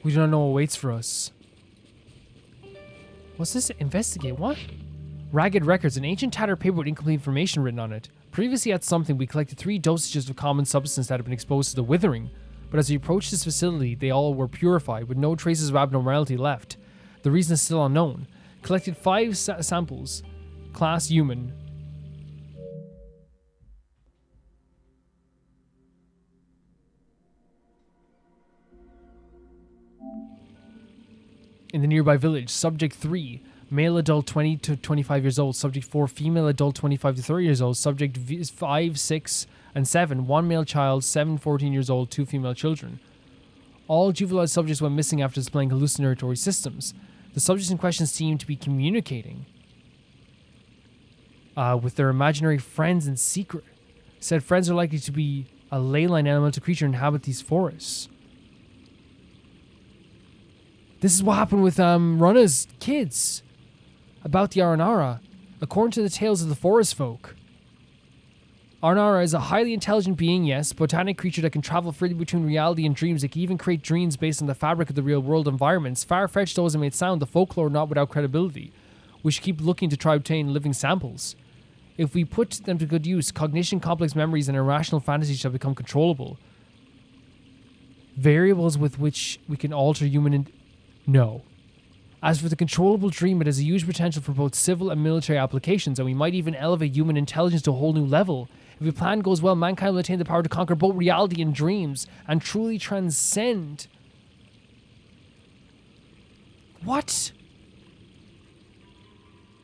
We do not know what waits for us. What's this? Investigate. What? Ragged records. An ancient tattered paper with incomplete information written on it. Previously at something, we collected 3 dosages of common substance that had been exposed to the Withering. But as we approached this facility, they all were purified, with no traces of abnormality left. The reason is still unknown. Collected 5 samples. Class human. in the nearby village. Subject 3, male adult 20 to 25 years old. Subject 4, female adult 25 to 30 years old. Subject 5, 6, and 7, 1 male child, 7, 14 years old, 2 female children. All juvenile subjects went missing after displaying hallucinatory systems. The subjects in question seem to be communicating with their imaginary friends in secret. Said friends are likely to be a leyline elemental creature inhabit these forests. This is what happened with Runna's kids about the Aranara, according to the tales of the forest folk. Aranara is a highly intelligent being, yes, botanic creature that can travel freely between reality and dreams. It can even create dreams based on the fabric of the real world environments. Far-fetched though as it may sound, the folklore not without credibility. We should keep looking to try to obtain living samples. If we put them to good use, cognition, complex memories, and irrational fantasies shall become controllable. Variables with which we can alter human... No. As for the controllable dream, it has a huge potential for both civil and military applications, and we might even elevate human intelligence to a whole new level. If the plan goes well, mankind will attain the power to conquer both reality and dreams, and truly transcend. What?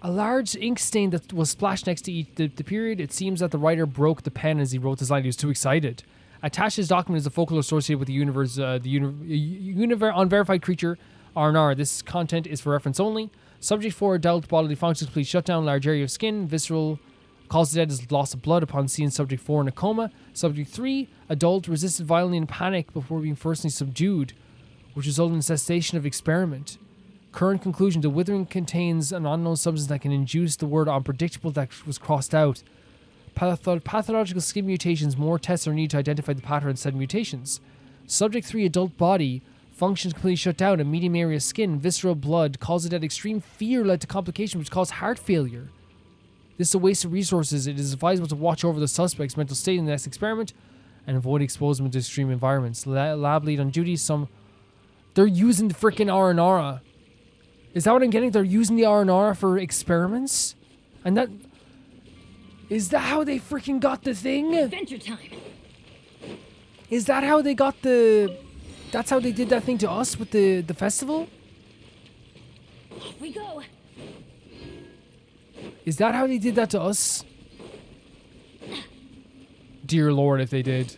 A large ink stain that was splashed next to the period. It seems that the writer broke the pen as he wrote this line. He was too excited. Attached to this document is the folklore associated with the universe, unverified creature, Aranara. This content is for reference only. Subject 4, adult bodily functions, please shut down large area of skin. Visceral cause of death is loss of blood upon seeing subject 4 in a coma. Subject 3, adult resisted violently in panic before being firstly subdued, which resulted in cessation of experiment. Current conclusion, the Withering contains an unknown substance that can induce the word unpredictable that was crossed out. Pathological skin mutations, more tests are needed to identify the pattern of said mutations. Subject 3, adult body, functions completely shut down, a medium area skin, visceral blood, cause of death, extreme fear led to complications which cause heart failure. This is a waste of resources. It is advisable to watch over the suspect's mental state in the next experiment and avoid exposing them to extreme environments. Lab lead on duty, they're using the frickin' Aranara. Is that what I'm getting? They're using the Aranara for experiments? And that... Is that how they freaking got the thing? Adventure time. Is that how they got the... That's how they did that thing to us with the festival? Off we go. Is that how they did that to us? Dear Lord, if they did.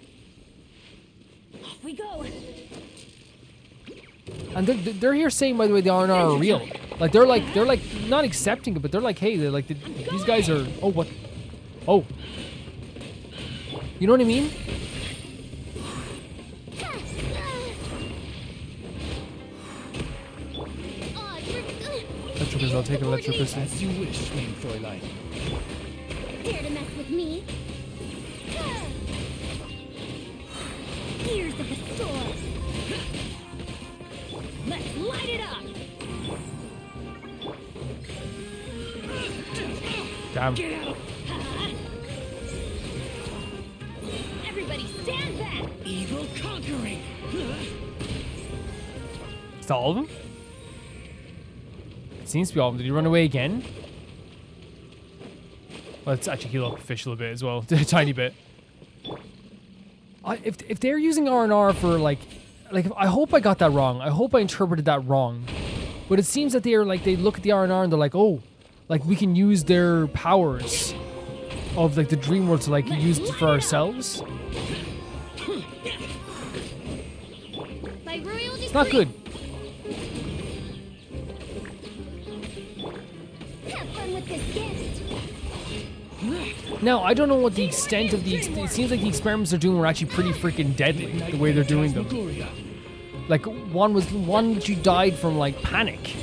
Off we go. And they're here saying, by the way, the Aranara are real. Like they're like not accepting it, but they're like, hey, they're like these guys are. Oh, what? Oh, you know what I mean? Electrocus, I'll take Electrocus. As you wish, Queen Fräulein. Dare to mess with me? Ears of the storm. Let's light it up. Damn. Get out! Everybody stand back. Evil conquering! Is that all of them? It seems to be all of them. Did he run away again? Let's actually heal up Fish a little bit as well. A tiny bit. If they're using R&R for like I hope I got that wrong. I hope I interpreted that wrong. But it seems that they look at the R&R and they're like, oh, like we can use their powers of like the dream world to like use it for ourselves. By royal It's not good. Have fun with this gift. Now, I don't know what the extent of the... It seems like the experiments they're doing were actually pretty freaking deadly, the way they're doing them. Like, one she died from, like, panic.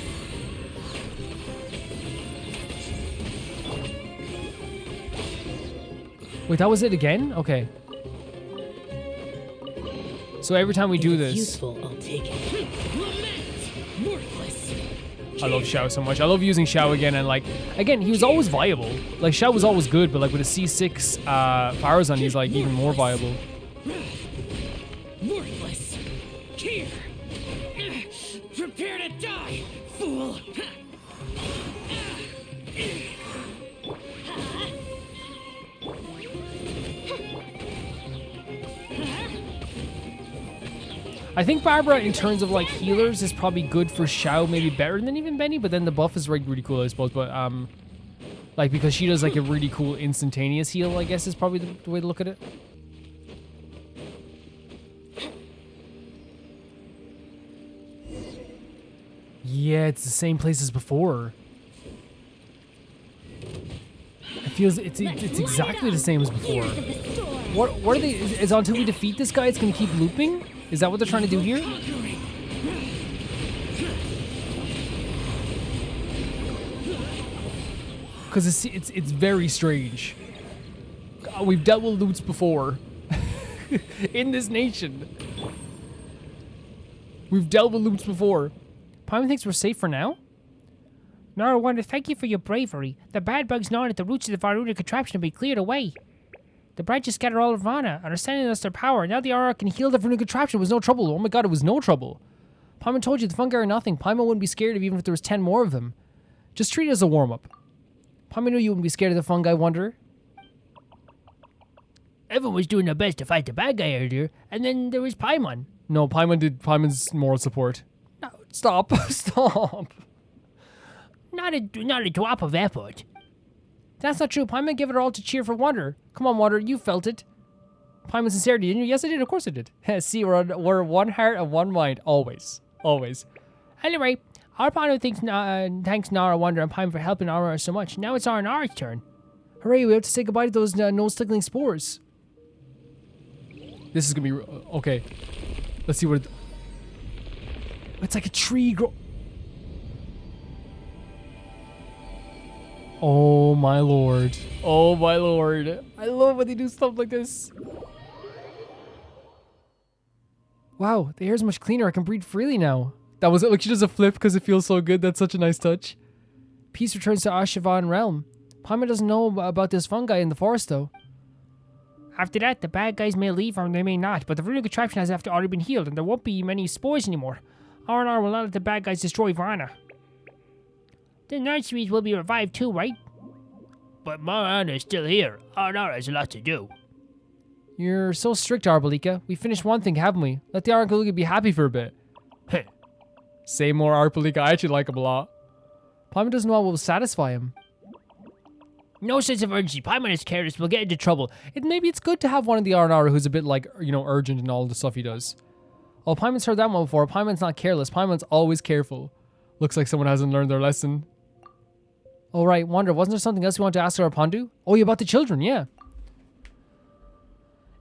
Wait, that was it again? Okay. So every time we do If it's this... useful, I'll take it. Worthless! I love Xiao so much. I love using Xiao again, and like, again, he was always viable. Like, Xiao was always good, but like with a C6 Farazan, he's like even more viable. Worthless! Here! Prepare to die, fool! I think Barbara, in terms of like healers, is probably good for Xiao, maybe better than even Benny. But then the buff is like really cool, I suppose. But like because she does like a really cool instantaneous heal, I guess is probably the way to look at it. Yeah, it's the same place as before. It feels it's exactly the same as before. What are they? Is until we defeat this guy, it's gonna keep looping? Is that what they're trying to do here? Because it's very strange. We've dealt with loots before in this nation. We've dealt with loops before. Paimon thinks we're safe for now. Nara Wonder, thank you for your bravery. The bad bugs gnawing at the roots of the Varuna contraption have been cleared away. The branches scatter all of Varna and are sending us their power. Now the Aranara can heal the Varuna contraption. It was no trouble. Oh my god, it was no trouble. Paimon told you the fungi are nothing. Paimon wouldn't be scared of even if there was 10 more of them. Just treat it as a warm-up. Paimon knew you wouldn't be scared of the fungi, Wanderer. Everyone was doing their best to fight the bad guy earlier, and then there was Paimon. No, Paimon did Paimon's moral support. No, stop. Stop. Not a drop of effort. That's not true. Paimon gave it all to cheer for Wanderer. Come on, Wanderer, you felt it. Paimon's sincerity, didn't you? Yes, I did. Of course I did. See, we're one heart and one mind. Always. Always. Anyway, Arpano thanks Nara Wonder and Paimon for helping Aranara so much. Now it's Aranara's turn. Hooray, we have to say goodbye to those nose-tickling spores. This is gonna be... okay. Let's see what... it's like a tree grow... oh my lord. Oh my lord. I love when they do stuff like this. Wow, the air's much cleaner. I can breathe freely now. That was it. Look, she does a flip because it feels so good. That's such a nice touch. Peace returns to Ashavan realm. Paimon doesn't know about this fungi in the forest, though. After that, the bad guys may leave or they may not, but the Varuna contraption has already been healed and there won't be many spores anymore. Aranara will not let the bad guys destroy Varna. The nurseries will be revived too, right? But Mariana is still here. Aranara has a lot to do. You're so strict, Arbalika. We finished one thing, haven't we? Let the Arbalika be happy for a bit. Heh. Say more, Arbalika. I actually like him a lot. Paimon doesn't know what will satisfy him. No sense of urgency. Paimon is careless. We'll get into trouble. Maybe it's good to have one of the Aranara who's a bit like, urgent in all the stuff he does. Oh, Paimon's heard that one before. Paimon's not careless. Paimon's always careful. Looks like someone hasn't learned their lesson. Oh, right. Wonder, wasn't there something else you want to ask Arapandu? Oh, yeah, about the children, yeah.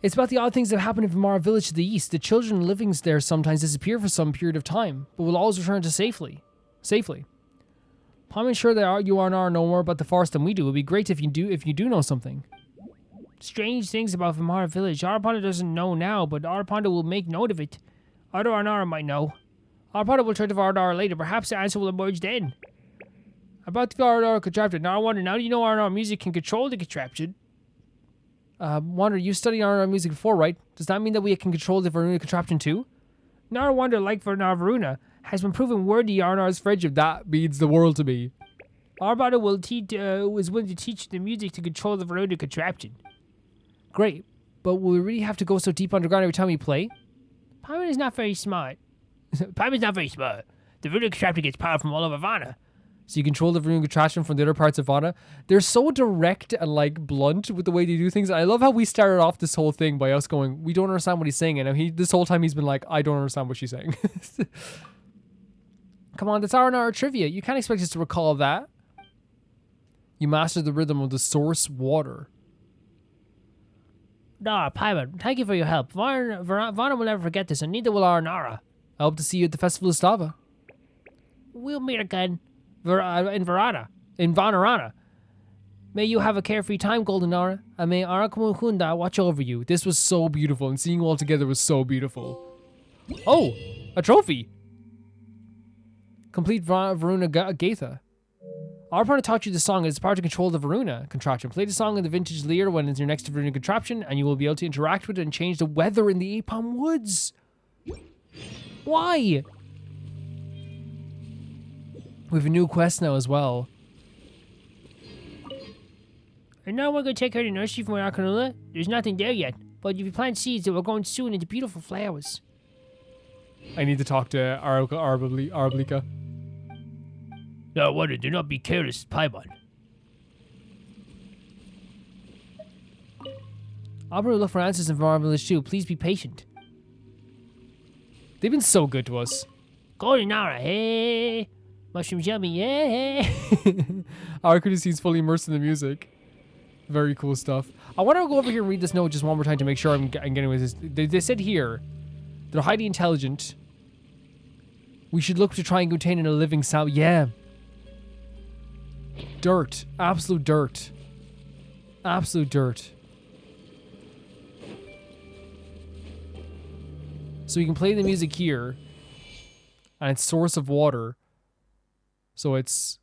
It's about the odd things that happen in Vimara village to the east. The children living there sometimes disappear for some period of time, but will always return to safely. Paimon's sure that you Aranara know more about the forest than we do. It would be great if you do know something. Strange things about Vimara village. Araponda doesn't know now, but Araponda will make note of it. Other Aranara might know. Araponda will try to Aranara later. Perhaps the answer will emerge then. About the Aranara contraption. Now I wonder, now do you know Aranara music can control the contraption? Wonder, you studied Aranara music before, right? Does that mean that we can control the Varuna contraption too? Nara Wonder, like for Varuna, has been proven worthy Aranara's friendship. That means the world to me. Arbada was willing to teach the music to control the Varuna contraption. Great, but will we really have to go so deep underground every time we play? Paimon is not very smart. Paimon's not very smart. The Varuna contraption gets power from all over Varna. So you control the Varuna contraption from the other parts of Varna. They're so direct and like blunt with the way they do things. I love how we started off this whole thing by us going, we don't understand what he's saying. And this whole time he's been like, I don't understand what she's saying. Come on, that's Aranara trivia. You can't expect us to recall that. You mastered the rhythm of the source water. Nah, Paimon, thank you for your help. Varna will never forget this, and neither will Aranara. I hope to see you at the Festival of Stava. We'll meet again. In Vanarana. May you have a carefree time, Golden Nara, and may Arakumukunda watch over you. This was so beautiful, and seeing you all together was so beautiful. Oh, a trophy. Complete Varuna Gaitha. Arpana taught you the song. It's power to control the Varuna contraption. Play the song in the vintage lyre when it's your next Varuna contraption, and you will be able to interact with it and change the weather in the Apom Woods. Why? We have a new quest now as well. And now we're going to take her to the nursery from Aranara. There's nothing there yet, but if you plant seeds, they will grow soon into beautiful flowers. I need to talk to Arablica. No wonder, do not be careless, Paimon. Abra will look for answers in our village too. Please be patient. They've been so good to us. Aranara, hey. Mushrooms yummy, yeah. Our cutscene's fully immersed in the music. Very cool stuff. I want to go over here and read this note just one more time to make sure I'm getting with this. They said here, they're highly intelligent. We should look to try and contain in a living sound. Yeah. Dirt. Absolute dirt. Absolute dirt. So you can play the music here. And it's source of water. So it's...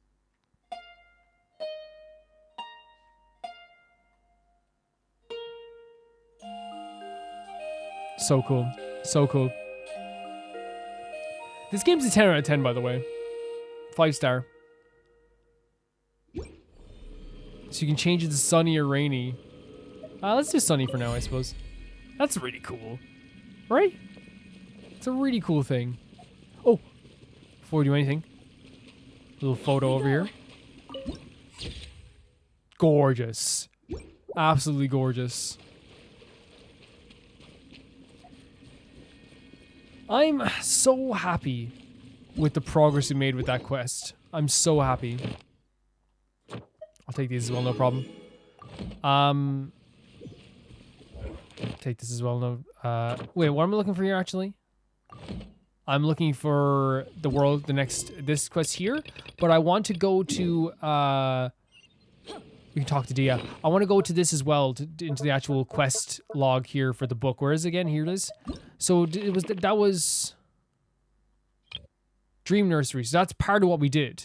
So cool. So cool. This game's a 10 out of 10, by the way. 5-star. So you can change it to sunny or rainy. Let's do sunny for now, I suppose. That's really cool. Right? It's a really cool thing. Oh. Before we do anything. Little photo over here. Gorgeous. Absolutely gorgeous. I'm so happy with the progress we made with that quest. I'm so happy. I'll take these as well, no problem. Take this as well, no. Wait, what am I looking for here, actually? I'm looking for the world, this quest here, but I want to go to, we can talk to Dia. I want to go to this as well, into the actual quest log here for the book. Where is it again? Here it is. So that was Dream Nursery. So that's part of what we did.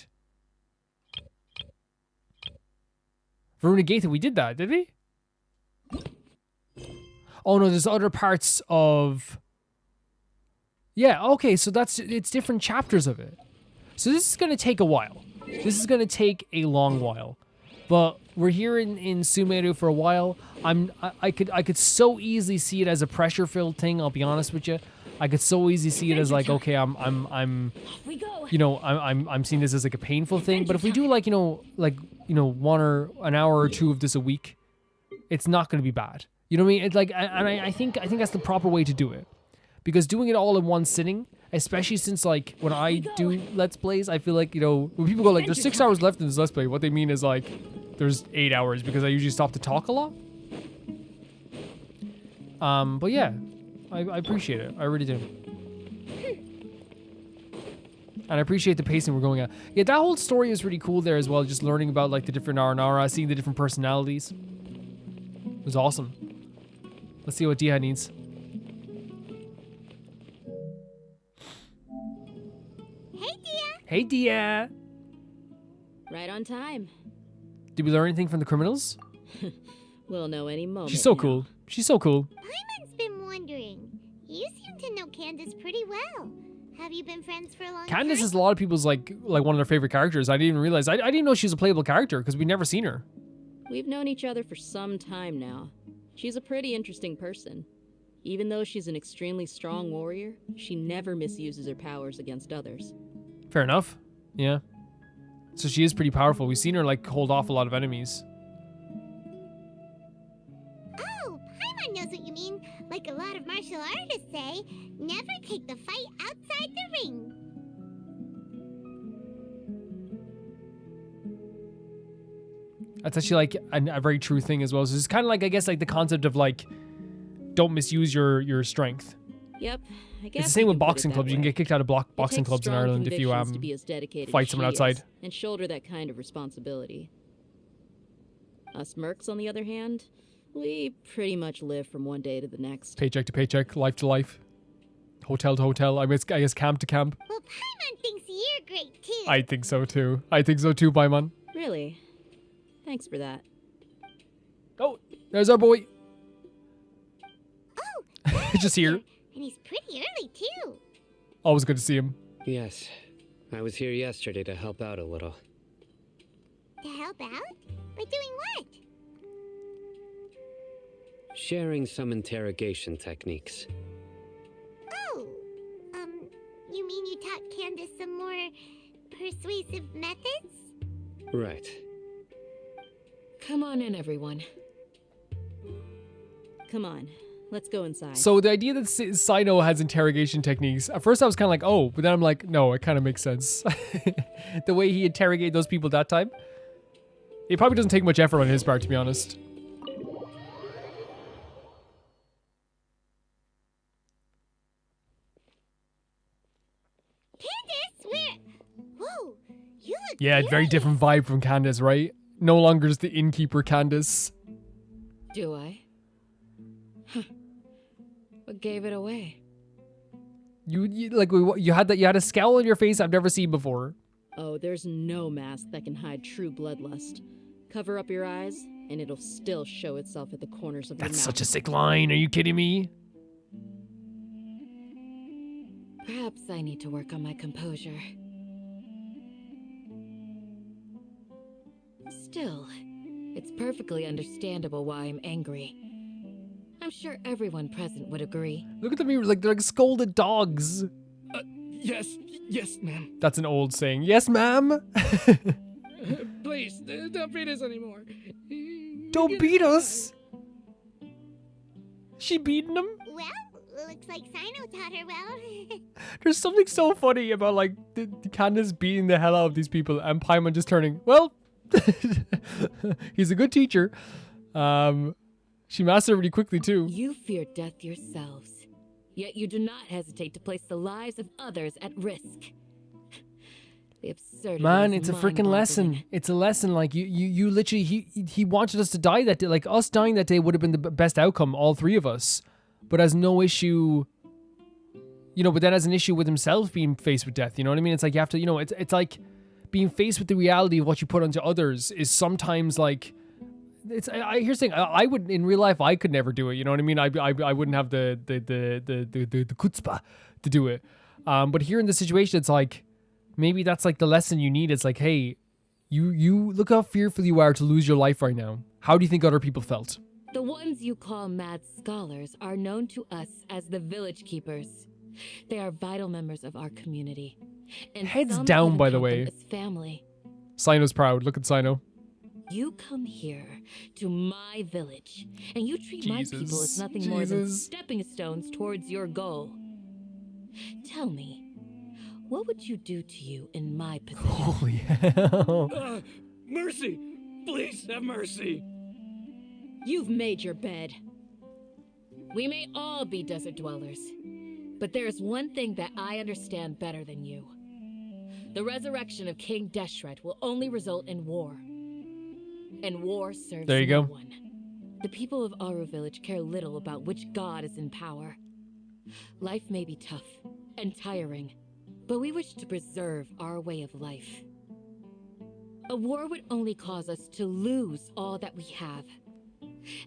Verona Gaetha, we did that, did we? Oh no, there's other parts of... Yeah, okay, so it's different chapters of it. So this is going to take a while. This is going to take a long while. But we're here in Sumeru for a while. I could so easily see it as a pressure-filled thing, I'll be honest with you. I could so easily see it as like, okay, I'm seeing this as like a painful thing. But if we do like, an hour or two of this a week, it's not going to be bad. You know what I mean? It's like, and I think that's the proper way to do it. Because doing it all in one sitting, especially since like when I do Let's Plays, I feel like, when people go like, there's 6 hours left in this Let's Play, what they mean is like, there's 8 hours because I usually stop to talk a lot. But yeah, I appreciate it. I really do. And I appreciate the pacing we're going at. Yeah, that whole story is really cool there as well. Just learning about like the different Aranara, seeing the different personalities. It was awesome. Let's see what Dia needs. Hey, Dia. Hey, Dia. Right on time. Did we learn anything from the criminals? We'll know any moment. She's so now. cool. She's so cool. Paimon's been wondering. You seem to know Candace pretty well. Have you been friends for a long Candace time? is a lot of people's like one of their favorite characters. I didn't even realize. I didn't know she was a playable character because we've never seen her. We've known each other for some time now. She's a pretty interesting person. Even though she's an extremely strong warrior, she never misuses her powers against others. Fair enough. Yeah. So she is pretty powerful. We've seen her like hold off a lot of enemies. Oh, Paimon knows what you mean. Like a lot of martial artists say, never take the fight outside the ring. That's actually like a very true thing as well. So it's kind of like, I guess, like the concept of like, don't misuse your strength. Yep, I guess It's the same you with can put it boxing that clubs. You can way. get kicked out of It boxing takes clubs in strong Ireland if you convictions to be as dedicated fight as someone she outside. is and shoulder that kind of responsibility. Us mercs, on the other hand, we pretty much live from one day to the next. Paycheck to paycheck, life to life, hotel to hotel. I guess camp to camp. Well, Paimon thinks you're great too. I think so too. I think so too, Paimon. Really? Thanks for that. Oh, there's our boy. Oh, Just here. and he's pretty early too. Always good to see him. Yes, I was here yesterday to help out a little. To help out? By doing what? Sharing some interrogation techniques. Oh, Right. Come on in, everyone. Come on, let's go inside. So the idea that Sino has interrogation techniques, at first I was kind of like, oh, but then I'm like, no, it kind of makes sense. The way he interrogated those people that time. It probably doesn't take much effort on his part, to be honest. Candace, where? Whoa, you look Yeah, very serious. different vibe from Candace, right? No longer just the innkeeper Candace. Do I? Huh. What gave it away? You had a scowl on your face I've never seen before. Oh, there's no mask that can hide true bloodlust. Cover up your eyes, and it'll still show itself at the corners of your mouth. That's such a sick line. Are you kidding me? Perhaps I need to work on my composure. Still, it's perfectly understandable why I'm angry. I'm sure everyone present would agree. Look at them, they're like scolded dogs. Yes, ma'am. That's an old saying. Yes, ma'am. Please, don't beat us anymore. Don't beat us. She beating him? Well, looks like Sino taught her well. There's something so funny about like the Candace beating the hell out of these people and Paimon just turning, well, he's a good teacher. She mastered it really quickly too. You fear death yourselves, yet you do not hesitate to place the lives of others at risk. The absurdity Man, is it's a freaking mind-boggling. lesson. It's a lesson. Like you literally, he wanted us to die that day. Like us dying that day would have been the best outcome, all three of us. But has no issue, but then has an issue with himself being faced with death. You know what I mean? It's like you have to, it's like being faced with the reality of what you put onto others is sometimes like, here's the thing. I would, in real life, I could never do it. You know what I mean? I wouldn't have the chutzpah to do it. But here in this situation, it's like, maybe that's like the lesson you need. It's like, hey, you look how fearful you are to lose your life right now. How do you think other people felt? The ones you call mad scholars are known to us as the village keepers. They are vital members of our community. And Heads some down, even by the count them way. as family. Sino's proud. Look at Sino. You come here to my village, and you treat my people Jesus, as nothing more than Jesus. stepping stones towards your goal. Tell me, what would you do to you in my position? Holy hell. Mercy! Please have mercy! You've made your bed. We may all be desert dwellers, but there is one thing that I understand better than you. The resurrection of King Deshret will only result in war. And war serves There you no go. one. The people of Aru Village care little about which god is in power. Life may be tough and tiring, but we wish to preserve our way of life. A war would only cause us to lose all that we have.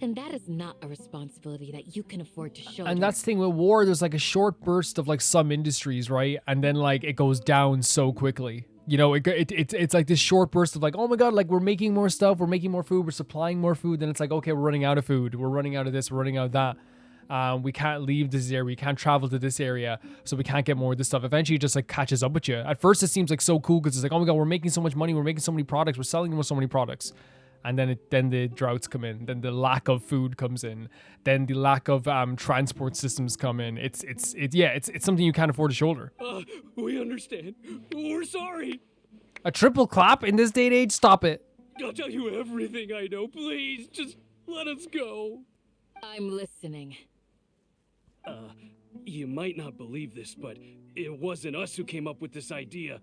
And that is not a responsibility that you can afford to shoulder. And that's the thing with war, there's like a short burst of like some industries, right? And then like it goes down so quickly. It's like this short burst of like, oh my God, like we're making more stuff, we're making more food, we're supplying more food. Then it's like, okay, we're running out of food. We're running out of this, we're running out of that. We can't leave this area, we can't travel to this area, so we can't get more of this stuff. Eventually it just like catches up with you. At first it seems like so cool because it's like, oh my God, we're making so much money, we're making so many products, we're selling so many products. And then the droughts come in, then the lack of food comes in, then the lack of transport systems come in. It's something you can't afford to shoulder. We understand. We're sorry. A triple clap in this day and age? Stop it. I'll tell you everything I know. Please, just let us go. I'm listening. You might not believe this, but it wasn't us who came up with this idea.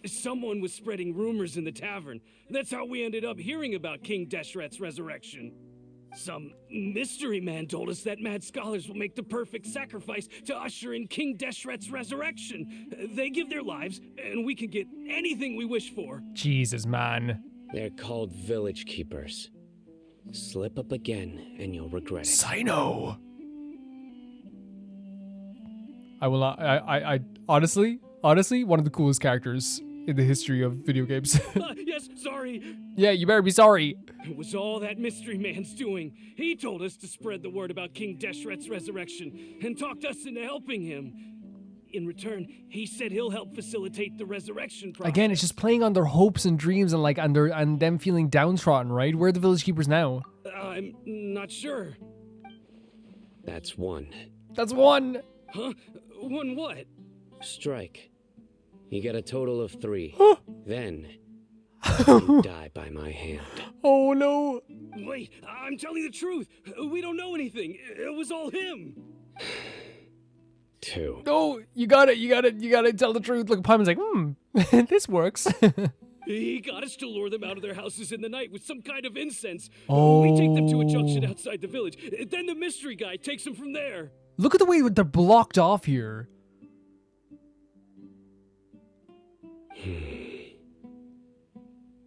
Someone was spreading rumors in the tavern. That's how we ended up hearing about King Deshret's resurrection. Some mystery man told us that mad scholars will make the perfect sacrifice to usher in King Deshret's resurrection. They give their lives, and we can get anything we wish for. Jesus, man. They're called village keepers. Slip up again, and you'll regret it. Sino. I will not. I honestly, one of the coolest characters in the history of video games. Yes, sorry. Yeah, you better be sorry. It was all that mystery man's doing. He told us to spread the word about King Deshret's resurrection and talked us into helping him. In return, he said he'll help facilitate the resurrection process. Again, it's just playing on their hopes and dreams and like and them feeling downtrodden, right? Where are the village keepers now? I'm not sure. That's one. That's one. Huh? One what? Strike. You get a total of 3. Then, you die by my hand. Oh no. Wait, I'm telling the truth. We don't know anything. It was all him. 2. No, you gotta tell the truth. Look, Paimon's like, this works. He got us to lure them out of their houses in the night with some kind of incense. Oh. We take them to a junction outside the village. Then the mystery guy takes them from there. Look at the way they're blocked off here.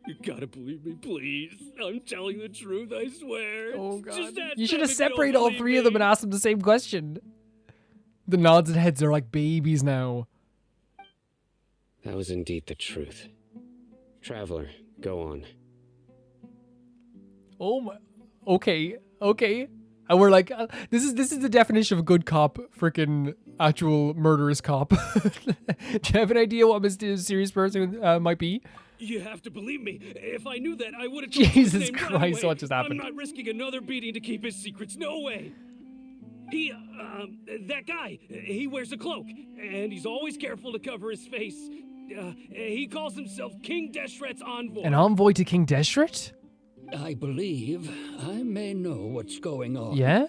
You gotta believe me, please. I'm telling the truth, I swear. Oh god. Just ask You should them have if you don't separated all believe 3 of them me. and asked them the same question. The nods and heads are like babies now. That was indeed the truth. Traveler, go on. Oh my. Okay. And we're like, this is the definition of a good cop, freaking actual murderous cop. Do you have an idea what Mr. Serious Person might be? You have to believe me. If I knew that, I would have. Jesus Christ, what just happened? I'm not risking another beating to keep his secrets. No way. That guy, he wears a cloak, and he's always careful to cover his face. He calls himself King Deshret's envoy. An envoy to King Deshret? I believe I may know what's going on. Yeah?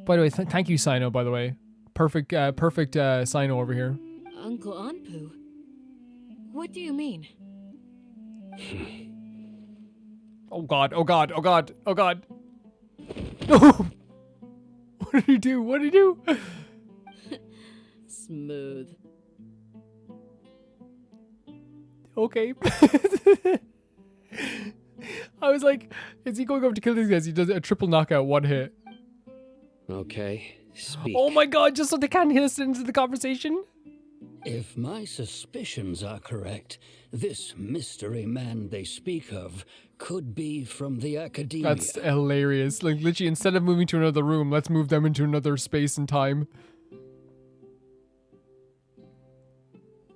By the way, thank you, Sino, by the way. Perfect Sino over here. Uncle Anpu? What do you mean? Oh god. No! What did he do? Smooth. Okay. I was like, is he going over to kill these guys? He does a triple knockout, 1 hit. Okay, speak. Oh my god, just so they can't listen into the conversation? If my suspicions are correct, this mystery man they speak of could be from the academia. That's hilarious. Like, literally, instead of moving to another room, let's move them into another space and time.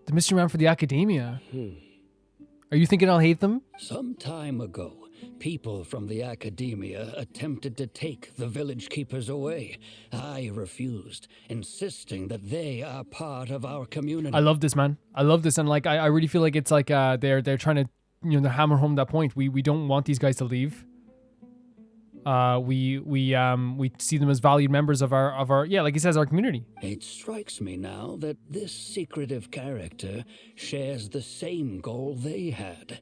The mystery man for the academia. Are you thinking I'll hate them? Some time ago, people from the academia attempted to take the village keepers away. I refused, insisting that they are part of our community. I love this, man. I love this, and like I really feel like it's like they're trying to, you know, they hammer home that point. We don't want these guys to leave. We see them as valued members of our yeah, like he says, our community. It strikes me now that this secretive character shares the same goal they had.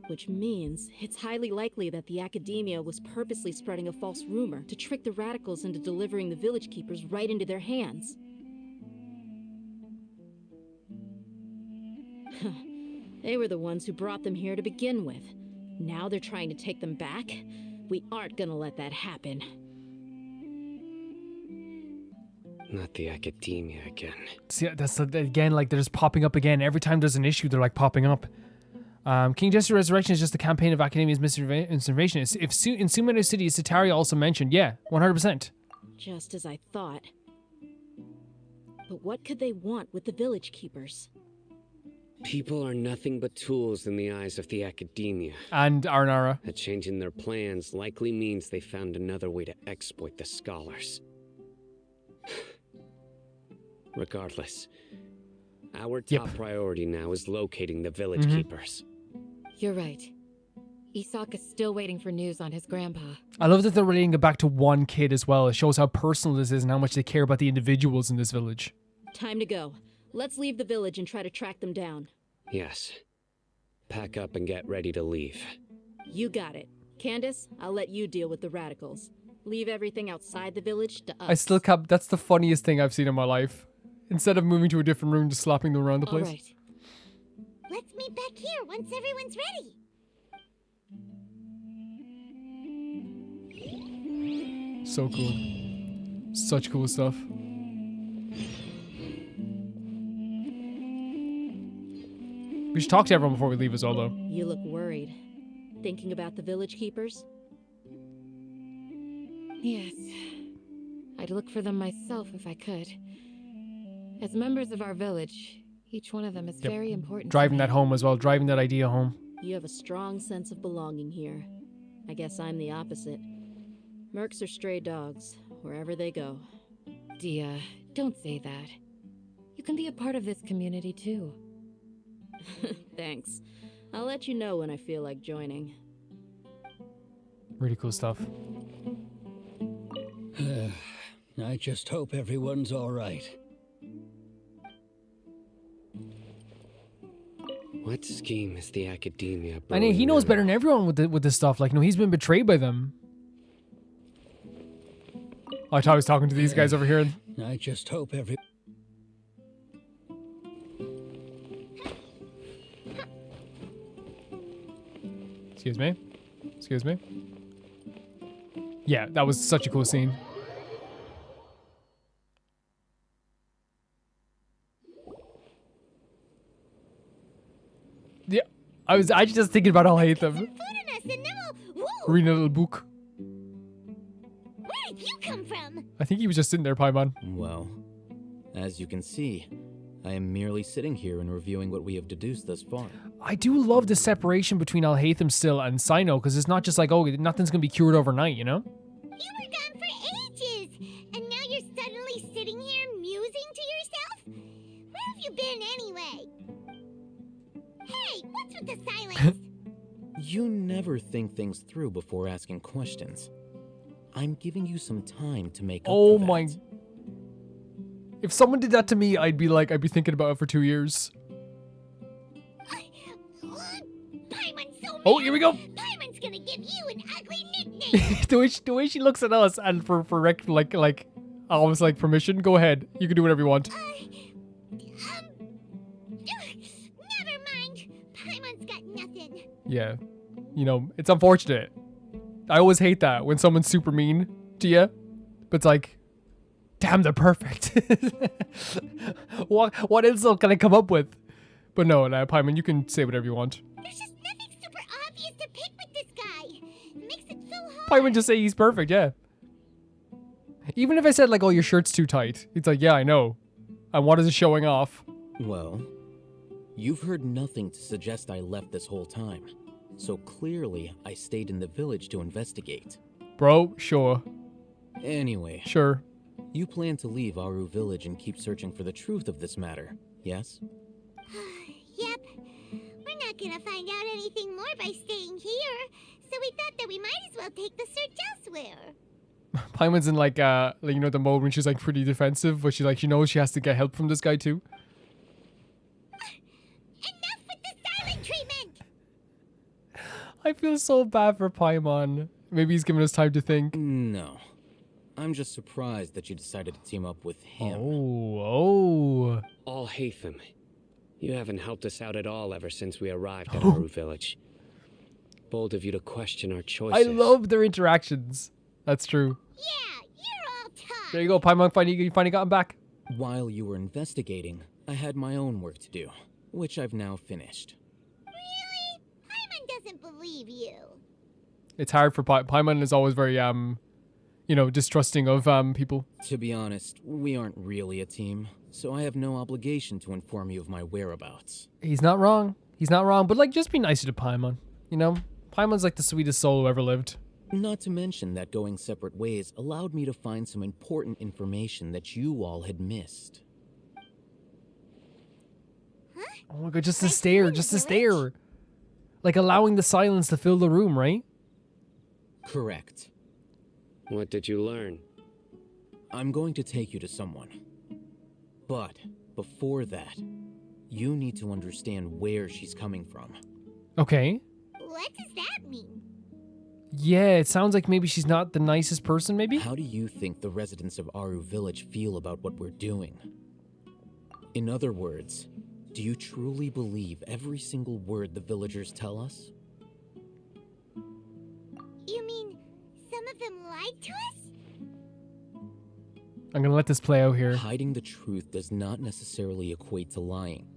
Which means it's highly likely that the academia was purposely spreading a false rumor to trick the radicals into delivering the village keepers right into their hands. They were the ones who brought them here to begin with. Now they're trying to take them back? We aren't gonna let that happen. Not the academia again. See, that's again, like they're just popping up again. Every time there's an issue, they're like popping up. King Jester Resurrection is just a campaign of Academia's misinformation. In Sumeru City, is Sitaria also mentioned? Yeah, 100%. Just as I thought. But what could they want with the village keepers? People are nothing but tools in the eyes of the academia. And Aranara. A change in their plans likely means they found another way to exploit the scholars. Regardless, our top priority now is locating the village keepers. You're right. Isaka's still waiting for news on his grandpa. I love that they're relating it back to one kid as well. It shows how personal this is and how much they care about the individuals in this village. Time to go. Let's leave the village and try to track them down. Yes. Pack up and get ready to leave. You got it. Candace, I'll let you deal with the radicals. Leave everything outside the village to us. I still can't. That's the funniest thing I've seen in my life. Instead of moving to a different room, just slapping them around the place. All right. Let's meet back here once everyone's ready. So cool. Such cool stuff. We should talk to everyone before we leave as well, though. You look worried. Thinking about the village keepers? Yes. I'd look for them myself if I could. As members of our village, each one of them is Yep. very important. to Driving me. that home as well, driving that idea home. You have a strong sense of belonging here. I guess I'm the opposite. Mercs are stray dogs, wherever they go. Dia, don't say that. You can be a part of this community too. Thanks. I'll let you know when I feel like joining. Really cool stuff. I just hope everyone's all right. What scheme is the academia? I mean, he knows brewing better now? than everyone with this stuff. Like, no, he's been betrayed by them. Oh, I thought I was talking to these guys over here. I just hope Excuse me. Excuse me. Yeah, that was such a cool scene. Yeah, I was just thinking about how I hate them. Food in us and then Whoa! Reading a little book. Where did you come from? I think he was just sitting there, Paimon. Well, as you can see, I am merely sitting here and reviewing what we have deduced thus far. I do love the separation between Alhaitham still and Sino, because it's not just like, oh, nothing's gonna be cured overnight, you know? You were gone for ages, and now you're suddenly sitting here musing to yourself? Where have you been anyway? Hey, what's with the silence? You never think things through before asking questions. I'm giving you some time to make up Oh for my... that. If someone did that to me, I'd be thinking about it for 2 years. Paimon's so Oh, mad. here we go. Paimon's gonna give you an ugly nickname. the way she looks at us and for almost like permission, go ahead. You can do whatever you want. Never mind. Paimon's got nothing. Yeah. You know, it's unfortunate. I always hate that when someone's super mean to you. But it's like, damn, they're perfect. What insult can I come up with? But no, Paimon, you can say whatever you want. There's just nothing super obvious to pick with this guy. It makes it so hard. Paimon just say he's perfect, yeah. Even if I said like, oh, your shirt's too tight. It's like, yeah, I know. And what is it showing off? Well, you've heard nothing to suggest I left this whole time. So clearly, I stayed in the village to investigate. Bro, sure. Anyway, Sure. you plan to leave Aru village and keep searching for the truth of this matter, yes? Yep. We're not gonna find out anything more by staying here, so we thought that we might as well take the search elsewhere. Paimon's in like you know, the mode when she's like pretty defensive, but she knows she has to get help from this guy too. Enough with the silent treatment! I feel so bad for Paimon. Maybe he's giving us time to think. No. I'm just surprised that you decided to team up with him. Oh. Alhaitham, you haven't helped us out at all ever since we arrived at Aru village. Bold of you to question our choices. I love their interactions. That's true. Yeah, you're all tough. There you go, Paimon. You finally got him back. While you were investigating, I had my own work to do, which I've now finished. Really? Paimon doesn't believe you. It's hard for Paimon is always very you know, distrusting of people. To be honest, we aren't really a team, so I have no obligation to inform you of my whereabouts. He's not wrong. He's not wrong. But like, just be nicer to Paimon. You know, Paimon's like the sweetest soul who ever lived. Not to mention that going separate ways allowed me to find some important information that you all had missed. Oh my god, just to stare. Like allowing the silence to fill the room, right? Correct. What did you learn? I'm going to take you to someone. But before that, you need to understand where she's coming from. Okay. What does that mean? Yeah, it sounds like maybe she's not the nicest person, maybe? How do you think the residents of Aru village feel about what we're doing? In other words, do you truly believe every single word the villagers tell us? You mean some of them lied to us? I'm gonna let this play out here. Hiding the truth does not necessarily equate to lying.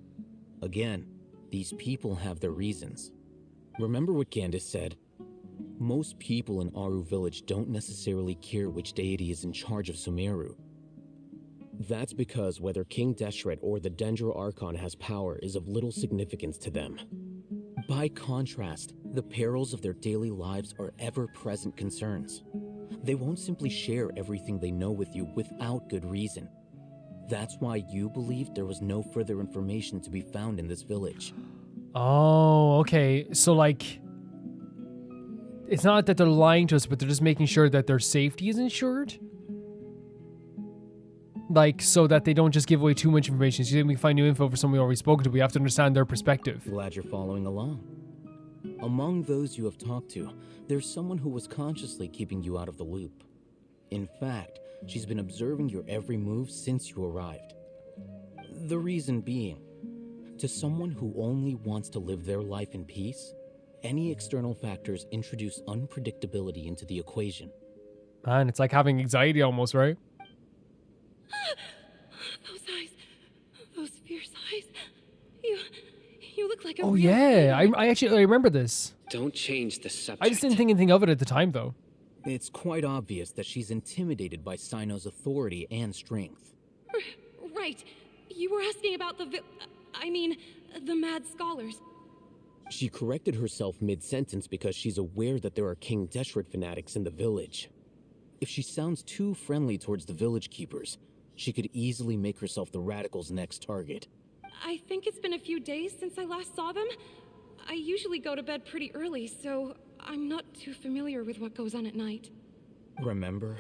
Again, these people have their reasons. Remember what Candace said? Most people in Aru Village don't necessarily care which deity is in charge of Sumeru. That's because whether King Deshret or the Dendro Archon has power is of little significance to them. By contrast, the perils of their daily lives are ever-present concerns. They won't simply share everything they know with you without good reason. That's why you believed there was no further information to be found in this village. Oh, okay. So, like, it's not that they're lying to us, but they're just making sure that their safety is ensured? Like, so that they don't just give away too much information. So you think we can find new info for someone we already spoken to, we have to understand their perspective. Glad you're following along. Among those you have talked to, there's someone who was consciously keeping you out of the loop. In fact, she's been observing your every move since you arrived. The reason being, to someone who only wants to live their life in peace, any external factors introduce unpredictability into the equation. Man, it's like having anxiety almost, right? Those eyes. Those fierce eyes. You look like a Oh real yeah, fighter. I remember this. Don't change the subject. I just didn't think anything of it at the time, though. It's quite obvious that she's intimidated by Sino's authority and strength. Right. You were asking about the mad scholars. She corrected herself mid-sentence because she's aware that there are King Deshret fanatics in the village. If she sounds too friendly towards the village keepers, she could easily make herself the radicals' next target. I think it's been a few days since I last saw them. I usually go to bed pretty early, so I'm not too familiar with what goes on at night. Remember?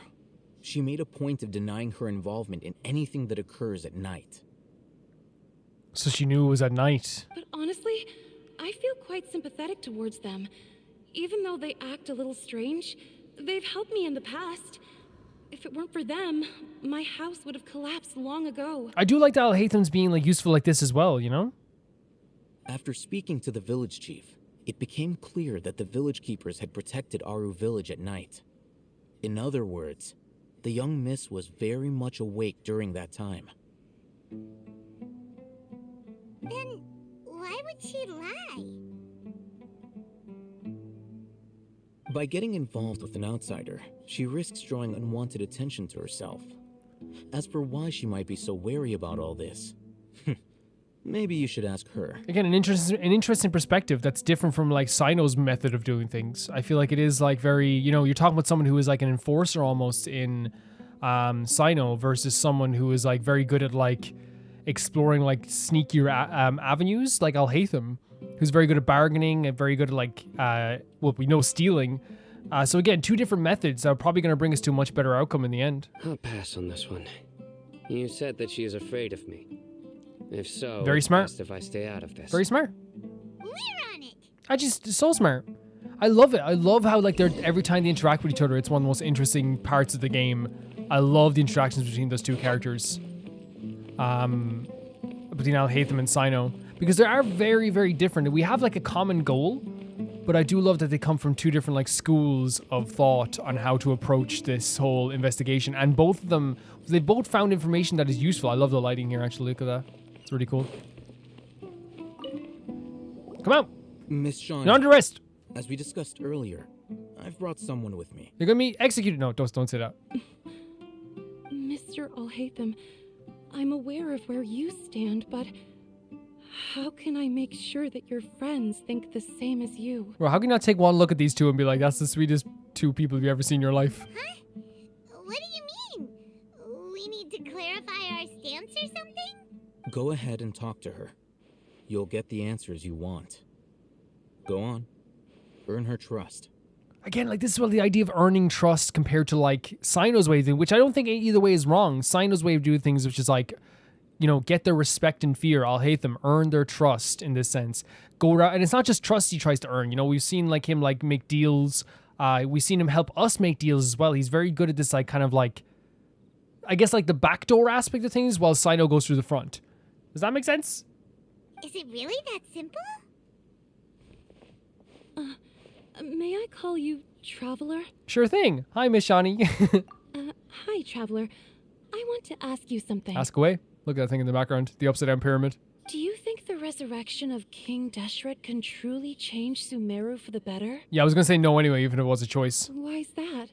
She made a point of denying her involvement in anything that occurs at night. So she knew it was at night. But honestly, I feel quite sympathetic towards them. Even though they act a little strange, they've helped me in the past. If it weren't for them, my house would have collapsed long ago. I do like that Al-Haytham's being like useful like this as well, you know? After speaking to the village chief, it became clear that the village keepers had protected Aru village at night. In other words, the young miss was very much awake during that time. Then why would she lie? By getting involved with an outsider, she risks drawing unwanted attention to herself. As for why she might be so wary about all this, maybe you should ask her. Again, an interesting perspective that's different from like Sino's method of doing things. I feel like it is like very, you know, you're talking about someone who is like an enforcer almost in Sino versus someone who is like very good at like exploring like sneakier avenues, like Al-Haytham, who's very good at bargaining and very good at like, we know stealing. So again, two different methods that are probably going to bring us to a much better outcome in the end. I'll pass on this one. You said that she is afraid of me. If so, Very it's smart. best if I stay out of this. Very smart. We're on it. So smart. I love it. I love how like they're every time they interact with each other, it's one of the most interesting parts of the game. I love the interactions between those two characters. Between Al-Haytham and Sino. Because they are very, very different. We have like a common goal, but I do love that they come from two different like schools of thought on how to approach this whole investigation. And both of them, they both found information that is useful. I love the lighting here, actually. Look at that. It's really cool. Come out. Miss Shawnee, You're under arrest. as we discussed earlier, I've brought someone with me. You're going to be executed. No, don't say that. Mr. Al-Haytham, I'm aware of where you stand, but how can I make sure that your friends think the same as you? Well, how can you not take one look at these two and be like, that's the sweetest two people you've ever seen in your life? Huh? What do you mean? We need to clarify our stance or something? Go ahead and talk to her. You'll get the answers you want. Go on. Earn her trust. Again, like this is what the idea of earning trust compared to like Sino's way of doing, which I don't think either way is wrong. Sino's way of doing things, which is like, you know, get their respect and fear. Al-Haytham, earn their trust in this sense. Go around, and it's not just trust he tries to earn. You know, we've seen like him like make deals. We've seen him help us make deals as well. He's very good at this like kind of like, I guess like the backdoor aspect of things, while Sino goes through the front. Does that make sense? Is it really that simple? May I call you Traveler? Sure thing. Hi, Miss Shawnee. Hi, Traveler. I want to ask you something. Ask away. Look at that thing in the background, the upside down pyramid. Do you think the resurrection of King Deshret can truly change Sumeru for the better? Yeah, I was gonna say no anyway, even if it was a choice. Why's that?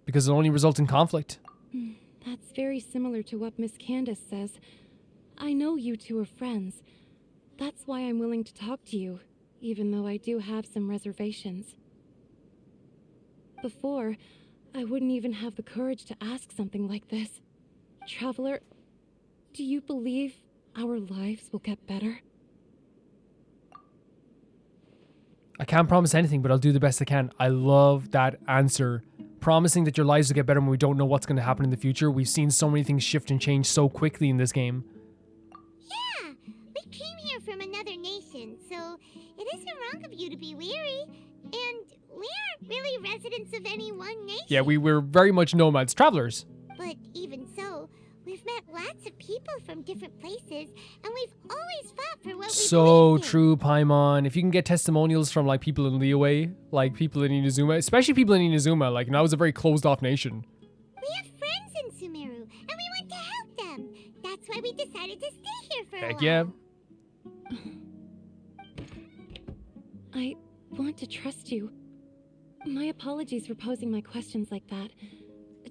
Because it'll only result in conflict. That's very similar to what Miss Candace says. I know you two are friends. That's why I'm willing to talk to you, even though I do have some reservations. Before, I wouldn't even have the courage to ask something like this. Traveler, do you believe our lives will get better? I can't promise anything, but I'll do the best I can. I love that answer. Promising that your lives will get better when we don't know what's going to happen in the future. We've seen so many things shift and change so quickly in this game. Yeah, we came here from another nation, so it isn't wrong of you to be weary. And we aren't really residents of any one nation. Yeah, we're very much nomads, travelers. But even so, we've met lots of people from different places, and we've always fought for what we So believed in. true, Paimon. If you can get testimonials from like people in Liyue, like people in Inazuma, especially people in Inazuma, like now it's a very closed off nation. We have friends in Sumeru, and we want to help them. That's why we decided to stay here for a Heck while. yeah. I want to trust you. My apologies for posing my questions like that.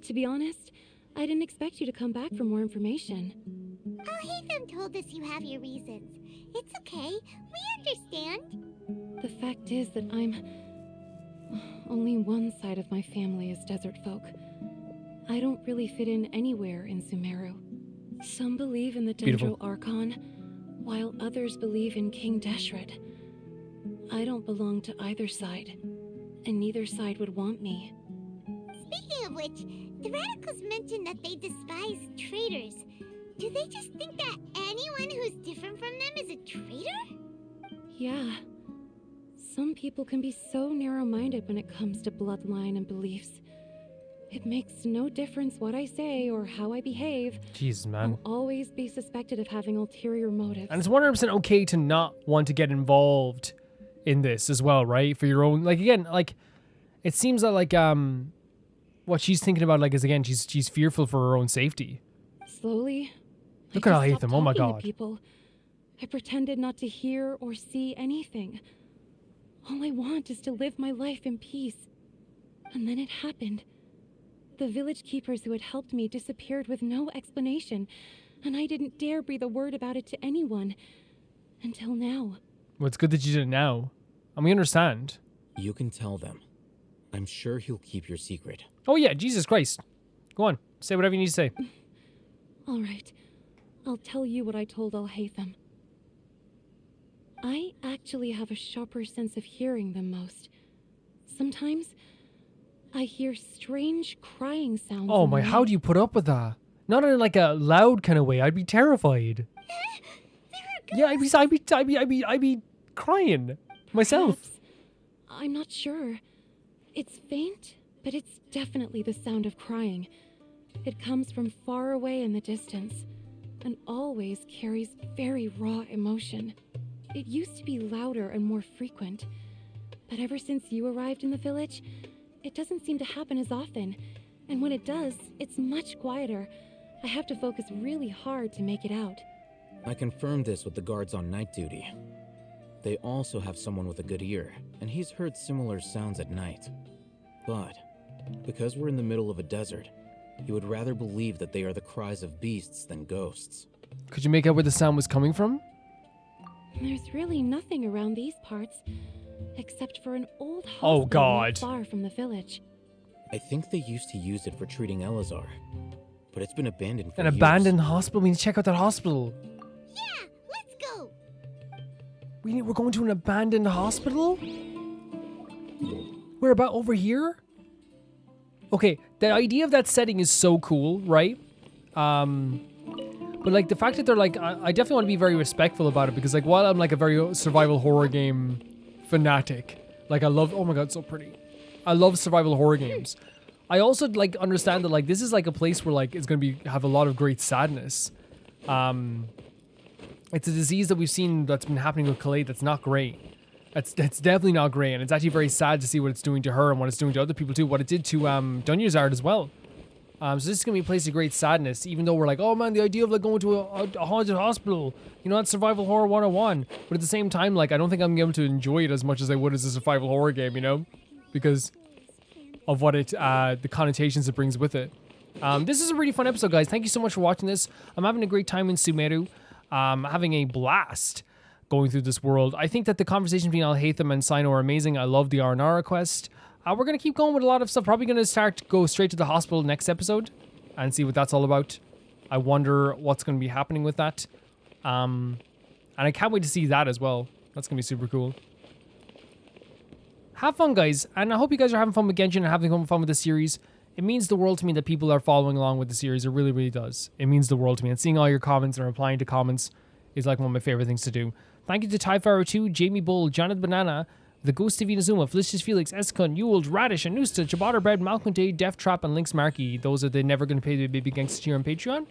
To be honest, I didn't expect you to come back for more information. Oh, Hatham told us you have your reasons. It's okay. We understand. The fact is that only one side of my family is desert folk. I don't really fit in anywhere in Sumeru. Some believe in the Beautiful. Dendro Archon, while others believe in King Deshret. I don't belong to either side, and neither side would want me. Speaking of which, the radicals mentioned that they despise traitors. Do they just think that anyone who's different from them is a traitor? Yeah. Some people can be so narrow-minded when it comes to bloodline and beliefs. It makes no difference what I say or how I behave. Jesus, man. I'll always be suspected of having ulterior motives. And it's 100% okay to not want to get involved in this as well, right? For your own, like, again, like, it seems that, like, what she's thinking about, like, is, again, she's fearful for her own safety. Slowly, Look I at just how stopped Hatham, oh my talking to God. people. I pretended not to hear or see anything. All I want is to live my life in peace. And then it happened. The village keepers who had helped me disappeared with no explanation, and I didn't dare breathe a word about it to anyone. Until now. Well, it's good that you did it now. And we understand. You can tell them. I'm sure he'll keep your secret. Oh, yeah, Jesus Christ. Go on. Say whatever you need to say. All right. I'll tell you what I told Al-Haytham. I actually have a sharper sense of hearing than most. Sometimes, I hear strange crying sounds. Oh in the my, how night. do you put up with that? Not in like a loud kind of way. I'd be terrified. Yeah, I'd be crying myself. Perhaps. I'm not sure. It's faint, but it's definitely the sound of crying. It comes from far away in the distance, and always carries very raw emotion. It used to be louder and more frequent, but ever since you arrived in the village, it doesn't seem to happen as often, and when it does, it's much quieter. I have to focus really hard to make it out. I confirmed this with the guards on night duty. They also have someone with a good ear, and he's heard similar sounds at night. But, because we're in the middle of a desert, he would rather believe that they are the cries of beasts than ghosts. Could you make out where the sound was coming from? There's really nothing around these parts, except for an old Oh, hospital God. not far from the village. I think they used to use it for treating Elazar, but it's been abandoned for An years. abandoned hospital? We need to check out that hospital. Yeah, let's go. We're going to an abandoned hospital? We're about over here? Okay, the idea of that setting is so cool, right? But like the fact that they're like, I definitely want to be very respectful about it because like while I'm like a very survival horror game fanatic, like I love, oh my God, so pretty. I love survival horror games. I also like understand that like this is like a place where like it's going to have a lot of great sadness. It's a disease that we've seen that's been happening with Khalid that's not great. That's definitely not great, and it's actually very sad to see what it's doing to her and what it's doing to other people too. What it did to Dunyazard as well. So this is gonna be a place of great sadness, even though we're like, oh man, the idea of like going to a haunted hospital, you know, that's survival horror 101. But at the same time, like, I don't think I'm gonna be able to enjoy it as much as I would as a survival horror game, you know, because of what it, the connotations it brings with it. This is a really fun episode, guys. Thank you so much for watching this. I'm having a great time in Sumeru. Having a blast going through this world. I think that the conversation between Alhaitham and Sino are amazing. I love the Aranara quest. We're going to keep going with a lot of stuff. Probably going to go straight to the hospital next episode and see what that's all about. I wonder what's going to be happening with that. And I can't wait to see that as well. That's going to be super cool. Have fun, guys. And I hope you guys are having fun with Genshin and having fun with the series. It means the world to me that people are following along with the series. It really, really does. It means the world to me. And seeing all your comments and replying to comments is like one of my favorite things to do. Thank you to Typharo2, Jamie Bull, Janet Banana, The Ghost of Inazuma, Felicious Felix, Eskun, Ewald, Radish, Anusta, Ciabatta Bread, Malcolm Day, Death Trap, and Lynx Markey. Those are the Never Gonna Pay the Baby Gangsta tier on Patreon.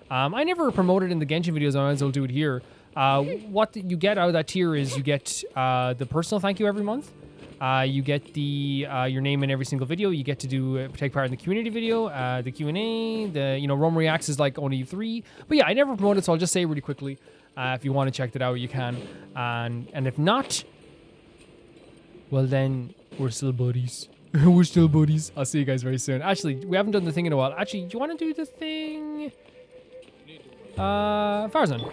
I never promoted in the Genshin videos. I might as well do it here. What you get out of that tier is you get the personal thank you every month. You get the your name in every single video. You get to do take part in the community video, the Q&A, the Rome Reacts is like only 3. But yeah, I never promoted, so I'll just say really quickly. If you want to check that out, you can. And if not, well then we're still buddies. We're still buddies. I'll see you guys very soon. Actually, we haven't done the thing in a while. Actually, do you want to do the thing? Farzan.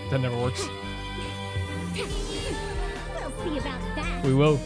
That never works. We'll see about that. We will.